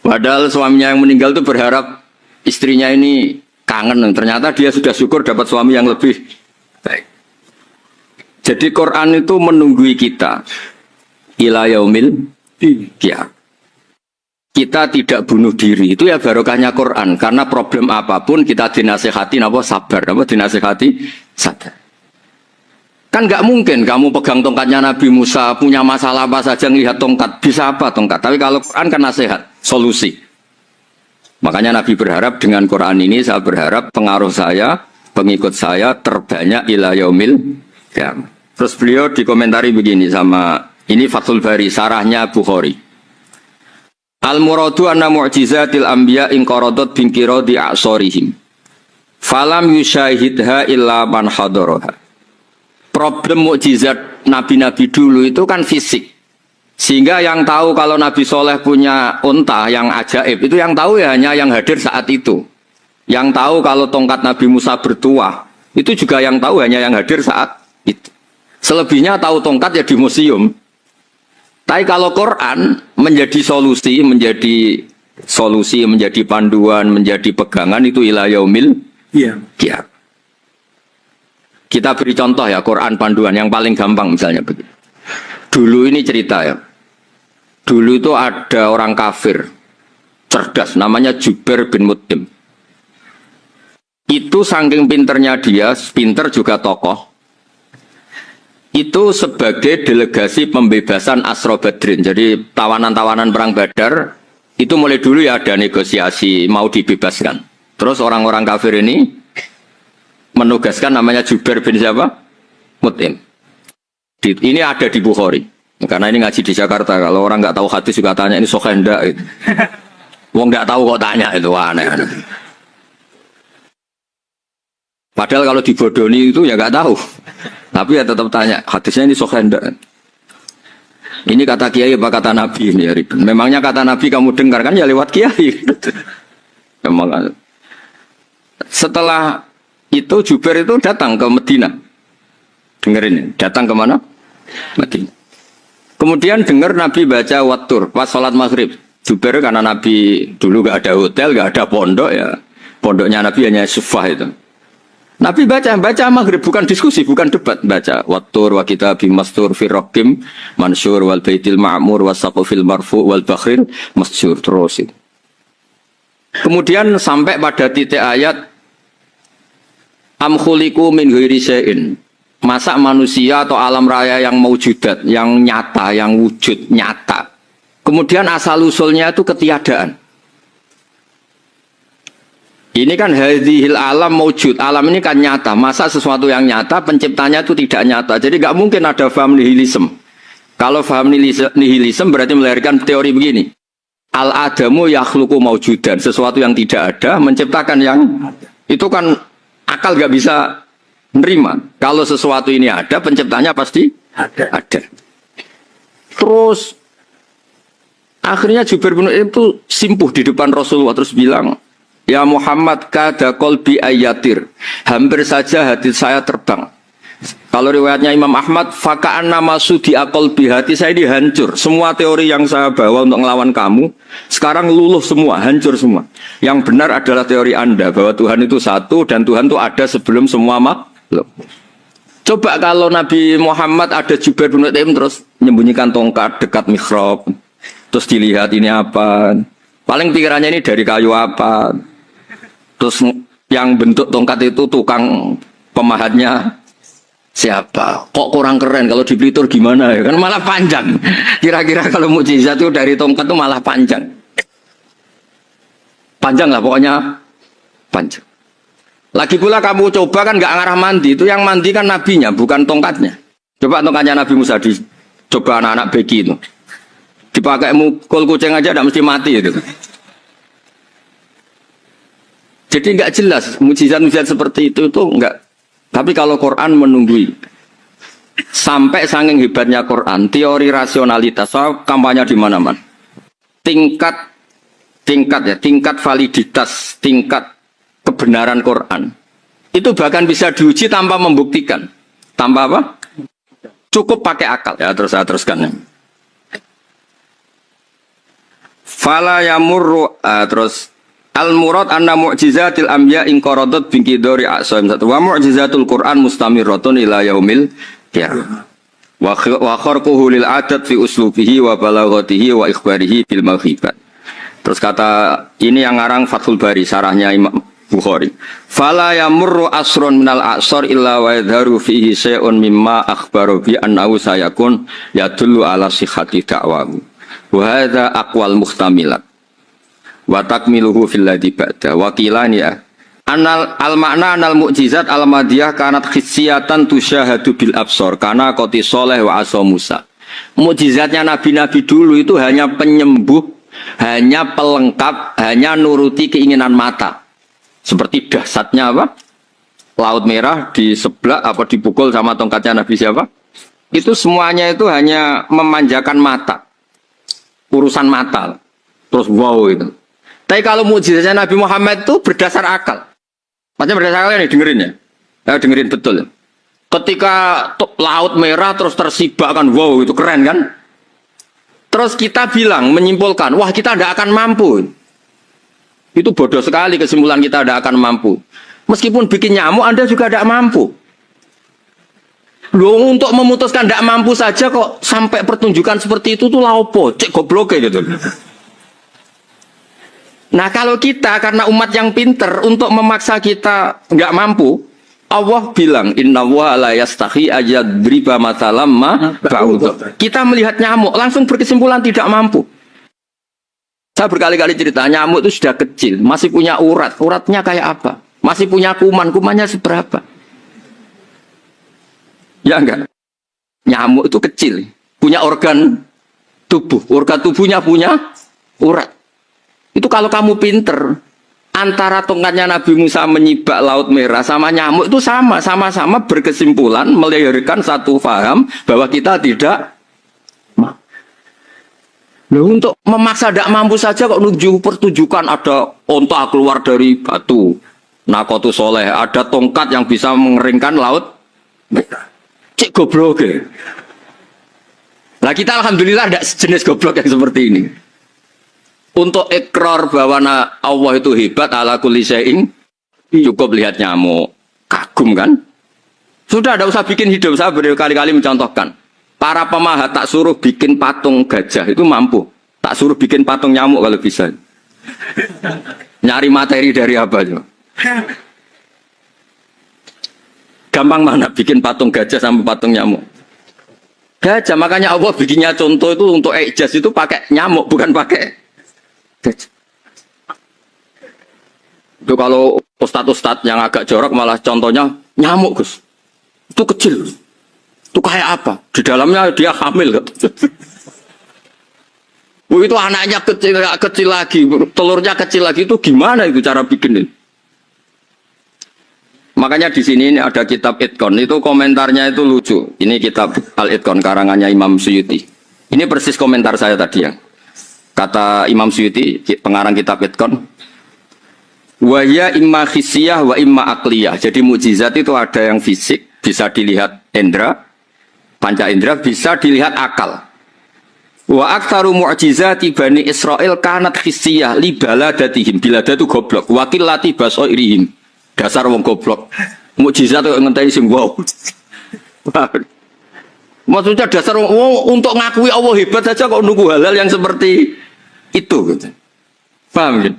Padahal suaminya yang meninggal itu berharap istrinya ini kangen, ternyata dia sudah syukur dapat suami yang lebih baik. Jadi Quran itu menunggui kita ila yaumil qiyamah. Kita tidak bunuh diri, itu ya barokahnya Quran. Karena problem apapun kita dinasihati apa sabar, apa dinasihati sabar. Kan nggak mungkin kamu pegang tongkatnya Nabi Musa, punya masalah apa saja ngelihat tongkat, bisa apa tongkat. Tapi kalau Quran kan nasihat, solusi. Makanya Nabi berharap dengan Quran ini, saya berharap pengaruh saya, pengikut saya terbanyak ila yaumil qiyamah. Terus beliau dikomentari begini sama, ini Fathul Bari, sarahnya Bukhari. Al-muradu anna mu'jizatil anbiya inqaradat binqiradi a'sorihim. Falam yusyahidha illa man hadaraha. Problem mukjizat nabi-nabi dulu itu kan fisik. Sehingga yang tahu kalau Nabi Soleh punya unta yang ajaib, itu yang tahu ya hanya yang hadir saat itu. Yang tahu kalau tongkat Nabi Musa bertuah, itu juga yang tahu hanya yang hadir saat itu. Selebihnya tahu tongkat ya di museum. Tapi kalau Quran menjadi solusi, menjadi panduan, menjadi pegangan itu ila yaumil qiyamah. Kita beri contoh ya, Quran panduan yang paling gampang misalnya begini. Dulu ini cerita ya. Dulu itu ada orang kafir cerdas namanya Jubair bin Mut'im. Itu saking pinternya dia, pinter juga tokoh. Itu sebagai delegasi pembebasan Asra Badrin. Jadi tawanan-tawanan perang Badar itu mulai dulu ya ada negosiasi mau dibebaskan. Terus orang-orang kafir ini menugaskan namanya Jubair bin siapa? Mut'im. Ini ada di Bukhari. Karena ini ngaji di Jakarta. Kalau orang nggak tahu hadis juga tanya ini sahih enggak gitu. Wong nggak tahu kok tanya itu aneh. Padahal kalau dibodoni itu ya nggak tahu. Tapi ya tetap tanya, hadisnya ini sahih enggak? Ini kata kiai apa kata nabi ini ya Ridwan? Memangnya kata nabi kamu dengar kan ya lewat kiai. Memang. Setelah itu Jubair itu datang ke Medina. Dengerin, datang ke mana? Medina. Kemudian dengar Nabi baca Wattur pas sholat maghrib. Jubair karena Nabi dulu gak ada hotel, gak ada pondok ya. Pondoknya Nabi hanya sufah itu. Nabi baca maghrib, bukan diskusi, bukan debat, baca Wattur wa kitabim mastur fi raqqim mansur wal baitil ma'mur was saqfil marfu wal bakhril masjur terus itu. Kemudian sampai pada titik ayat am khuliqu min ghairi syai'in. Masa manusia atau alam raya yang maujudat, yang nyata, yang wujud nyata. Kemudian asal usulnya itu ketiadaan. Ini kan hadhil alam maujud, alam ini kan nyata. Masa sesuatu yang nyata penciptanya itu tidak nyata. Jadi nggak mungkin ada faham nihilisme. Kalau faham nihilisme berarti melahirkan teori begini. Al-adamu yakhluqu maujudan, sesuatu yang tidak ada menciptakan yang itu kan akal nggak bisa menerima. Kalau sesuatu ini ada, penciptanya pasti ada. Terus akhirnya Jubair bin Mut'im itu simpuh di depan Rasulullah terus bilang, "Ya Muhammad kada qalbi ayatir." Hampir saja hati saya terbang. Kalau riwayatnya Imam Ahmad, faka'anna masudi akol bihati, saya ini hancur. Semua teori yang saya bawa untuk ngelawan kamu, sekarang luluh semua, hancur semua. Yang benar adalah teori Anda, bahwa Tuhan itu satu, dan Tuhan itu ada sebelum semua makhluk. Coba kalau Nabi Muhammad ada Jubair bin Mut'im terus menyembunyikan tongkat dekat mihrab, terus dilihat ini apa, paling pikirannya ini dari kayu apa, terus yang bentuk tongkat itu tukang pemahatnya siapa? Kok kurang keren kalau di Blitar gimana ya? Kan malah panjang. Kira-kira kalau mukjizat itu dari tongkat itu malah panjang. Panjang lah pokoknya panjang. Lagi pula kamu coba kan nggak ngarah mandi, itu yang mandi kan nabinya bukan tongkatnya. Coba tongkatnya Nabi Musa coba anak-anak beki itu. Dipakai mukul kucing aja tidak mesti mati itu. Jadi nggak jelas mukjizat-mukjizat seperti itu nggak. Tapi kalau Quran menunggui sampai saking hebatnya Quran, teori rasionalitas, so kampanye di mana-mana. Tingkat validitas, tingkat kebenaran Quran itu bahkan bisa diuji tanpa membuktikan. Tanpa apa? Cukup pakai akal. Ya terus saya teruskan. Fala yamurru terus al-murad anna mu'jizatil anbiya in qaradat bi qidari a'sam wa mu'jizatul Qur'an mustamirratun ila yaumil qiyamah. Wa kharquhu lil adat fi uslubihi wa balaghatihi wa ikhbarihi bil maghibat. Terus kata ini yang ngarang Fathul Bari sarahnya Imam Bukhari. Fala yamurru asrun minal a'sar illa wa yadharu fihi syai'un mimma akhbaru bi annahu sayakun yadullu ala sihhati da'wahu. Wa hadza aqwal muhtamilat. Wa takmiluhu fil ladzi ba'da wa qilani ya anal al makna anal mukjizat al madiyah kanat khissiyatan tusyahadu bil absar kana qati soleh wa asa Musa. Mukjizatnya nabi-nabi dulu itu hanya penyembuh, hanya pelengkap, hanya nuruti keinginan mata. Seperti dahsyatnya apa? Laut Merah di sebelah apa dipukul sama tongkatnya Nabi siapa? Itu semuanya itu hanya memanjakan mata. Urusan mata. Terus wow itu. Tapi kalau mukjizatnya Nabi Muhammad itu berdasar akal. Maksudnya berdasar akal nih dengerin ya. Ya dengerin betul. Ketika Laut Merah terus tersibak kan, wow itu keren kan. Terus kita bilang, menyimpulkan, wah kita tidak akan mampu. Itu bodoh sekali kesimpulan kita tidak akan mampu. Meskipun bikin nyamuk Anda juga tidak mampu. Loh untuk memutuskan tidak mampu saja kok sampai pertunjukan seperti itu tuh laopo, cek goblok gitu. Nah kalau kita karena umat yang pinter untuk memaksa kita nggak mampu, Allah bilang Inna wa la yastahi ayadriba matalam ma ba'udhu. Kita melihat nyamuk langsung berkesimpulan tidak mampu. Saya berkali-kali cerita nyamuk itu sudah kecil, masih punya urat, uratnya kayak apa? Masih punya kuman, kumannya seberapa? Ya enggak? Nyamuk itu kecil, punya organ tubuhnya punya urat. Itu kalau kamu pinter, antara tongkatnya Nabi Musa menyibak Laut Merah sama nyamuk itu sama-sama berkesimpulan melahirkan satu faham bahwa kita tidak mampu. Loh, untuk memaksa tidak mampu saja kok nuju pertunjukan ada onta keluar dari batu, nakotu soleh, ada tongkat yang bisa mengeringkan Laut Merah. Cek goblok ya. Nah kita alhamdulillah tidak sejenis goblok yang seperti ini. Untuk ikrar bahwa Allah itu hebat ala kulli syai'in, cukup lihat nyamuk, kagum kan? Sudah, tidak usah bikin hidup. Saya berkali-kali mencontohkan. Para pemahat tak suruh bikin patung gajah, itu mampu. Tak suruh bikin patung nyamuk kalau bisa. Nyari materi dari apa? Gampang mana bikin patung gajah sama patung nyamuk? Gajah, makanya Allah bikinnya contoh itu untuk ijaz itu pakai nyamuk, bukan pakai gajah. Itu kalau ustadz-ustadz yang agak jorok malah contohnya nyamuk, Gus. Itu kecil. Itu kayak apa? Di dalamnya dia hamil. Itu anaknya kecil lagi, telurnya kecil lagi, itu gimana itu cara bikin ini? Makanya di sini ini ada kitab Itqan, itu komentarnya itu lucu. Ini kitab Al-Itqan karangannya Imam Suyuti. Ini persis komentar saya tadi ya. Kata Imam Suyuti, pengarang kitab Itqan, wa ya imma khissiyah wa imma aqliyah. Jadi mukjizat itu ada yang fisik, bisa dilihat indra, panca indra, bisa dilihat akal. Wa aktsaru mu'jizati Bani Israil kanat hissiyah li baladatihim. Balada itu goblok. Wakil lati basoirihim. Dasar wong goblok. Mukjizat kok ngenteni sing wow. Maksudnya dasar wong untuk ngakui Allah hebat saja kok nunggu halal yang seperti itu gitu. Paham gitu?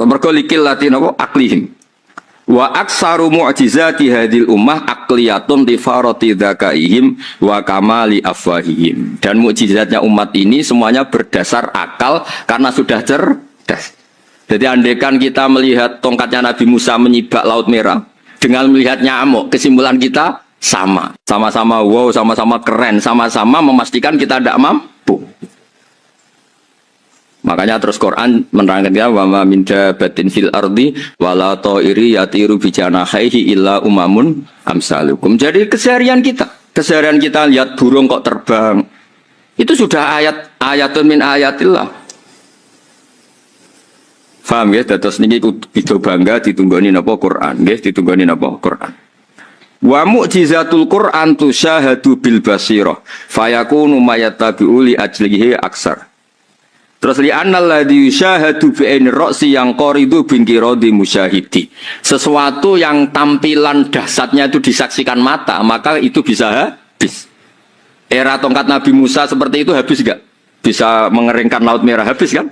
Mergo likil lati napa aklihim. Wa aksaru mu'jizati hadil ummah akliyatun li farati dzakaihim wa kamali afwahihim. Dan mukjizatnya umat ini semuanya berdasar akal karena sudah cerdas. Jadi andaikan kita melihat tongkatnya Nabi Musa menyibak Laut Merah dengan melihat nyamuk, kesimpulan kita sama. Sama-sama wow, sama-sama keren, sama-sama memastikan kita tidak mampu. Makanya terus Quran menerangkan kita wa ma min dabatin fil ardi wala ta'iri yatiru bi janahihi illa umamun amsalukum. Jadi keseharian kita lihat burung kok terbang. Itu sudah ayatun min ayatillah. Paham ya? Terus niki itu bangga ditunggoni napa Quran, nggih ditunggoni napa Quran. Wa mu'jizatul Quran tusyahadu bil basirah fayakunu mayattabi'u li ajlihi aksar. Terus li annal ladzi yusyahadu bi aini ra'si yang qaridu bingkiradi musyahidi. Sesuatu yang tampilan dahsyatnya itu disaksikan mata, maka itu bisa habis. Era tongkat Nabi Musa seperti itu habis enggak? Bisa mengeringkan Laut Merah, habis kan?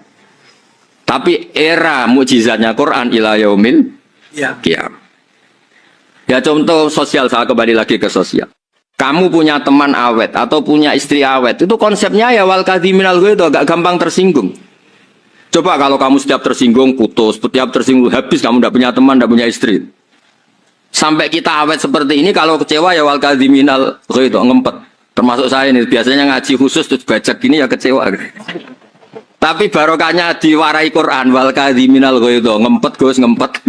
Tapi era mukjizatnya Quran ila yaumil qiyamah. Ya contoh sosial, saya kembali lagi ke sosial. Kamu punya teman awet atau punya istri awet, itu konsepnya ya wal kadhiminal ghaidh, agak gampang tersinggung. Coba kalau kamu setiap tersinggung putus, setiap tersinggung habis, kamu tidak punya teman, tidak punya istri. Sampai kita awet seperti ini, kalau kecewa ya wal kadhiminal ghaidh, ngempet. Termasuk saya ini biasanya ngaji khusus terus baca gini ya kecewa. Tapi barokahnya diwarai Quran wal kadhiminal ghaidh, ngempet Gus, ngempet.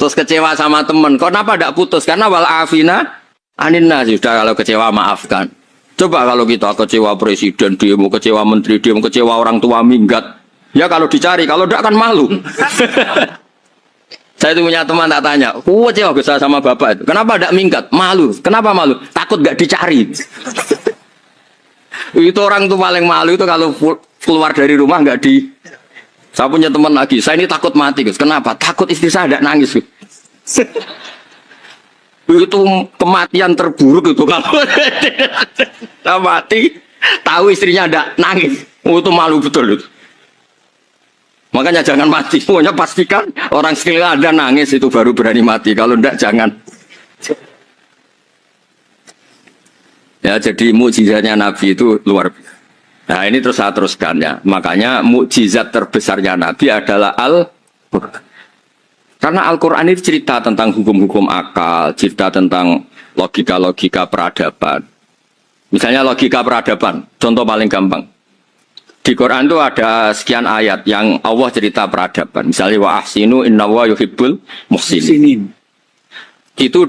Terus kecewa sama teman. Kenapa tidak putus? Karena wal afina aninna, sudah kalau kecewa maafkan. Coba kalau kita kecewa presiden demo, kecewa menteri demo, kecewa orang tua minggat. Ya kalau dicari, kalau tidak kan malu. Saya itu punya teman tak tanya, kecewa Gus sama bapak itu. Kenapa tidak minggat? Malu. Kenapa malu? Takut nggak dicari. Itu orang tuh paling malu itu kalau keluar dari rumah nggak di. Saya punya teman lagi, saya ini takut mati Gus. Kenapa? Takut istri saya tidak nangis Gus. Itu kematian terburuk itu kalau saya mati, tahu istrinya tidak nangis. Itu malu betul itu. Makanya jangan mati. Pokoknya pastikan orang sekeliling ada nangis itu baru berani mati. Kalau tidak jangan. Ya jadi mukjizatnya Nabi itu luar biasa. Nah ini terus saya teruskan ya. Makanya mukjizat terbesarnya Nabi adalah Al-Quran. Karena Al-Quran itu cerita tentang hukum-hukum akal, cerita tentang logika-logika peradaban. Misalnya logika peradaban, contoh paling gampang. Di Quran itu ada sekian ayat yang Allah cerita peradaban. Misalnya wa ahsinu innallaha yuhibbul muhsinin. Itu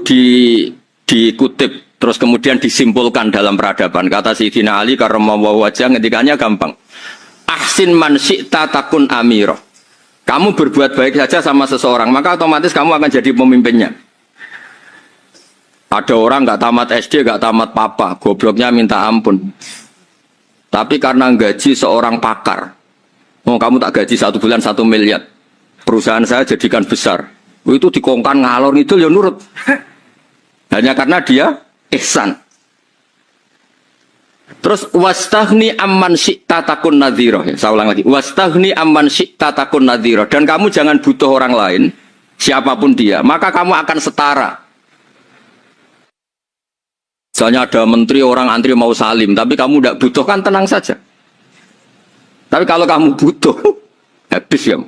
dikutip terus kemudian disimpulkan dalam peradaban. Kata Sayyidina Ali karramallahu wajhah, ngetikanya gampang. Ahsin man syi'ta takun amirah. Kamu berbuat baik saja sama seseorang, maka otomatis kamu akan jadi pemimpinnya. Ada orang nggak tamat SD, nggak tamat papa, gobloknya minta ampun. Tapi karena gaji seorang pakar, oh kamu tak gaji 1 bulan 1 miliar, perusahaan saya jadikan besar. Itu dikongkan ngalor itu ya nurut. Hanya karena dia ihsan. Terus wastaghni amman syi'ta takun nadhira. Saya ulang lagi. Wastaghni amman syi'ta takun nadhira. Dan kamu jangan butuh orang lain, siapapun dia, maka kamu akan setara. Misalnya ada menteri orang antri mau salim, tapi kamu tidak butuh, kan tenang saja. Tapi kalau kamu butuh, habis ya.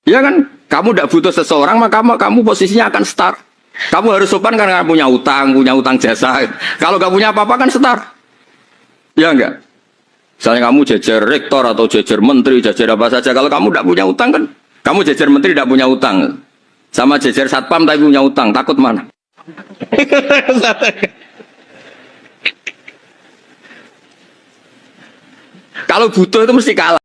Ya kan? Kamu tidak butuh seseorang, maka kamu posisinya akan setara. Kamu harus sopan karena punya utang jasa. Kalau gak punya apa-apa kan setara. Ya enggak? Misalnya kamu jajar rektor atau jajar menteri, jajar apa saja. Kalau kamu tidak punya utang kan, kamu jajar menteri tidak punya utang. Sama jajar satpam tapi punya utang, takut mana? Kalau butuh itu mesti kalah.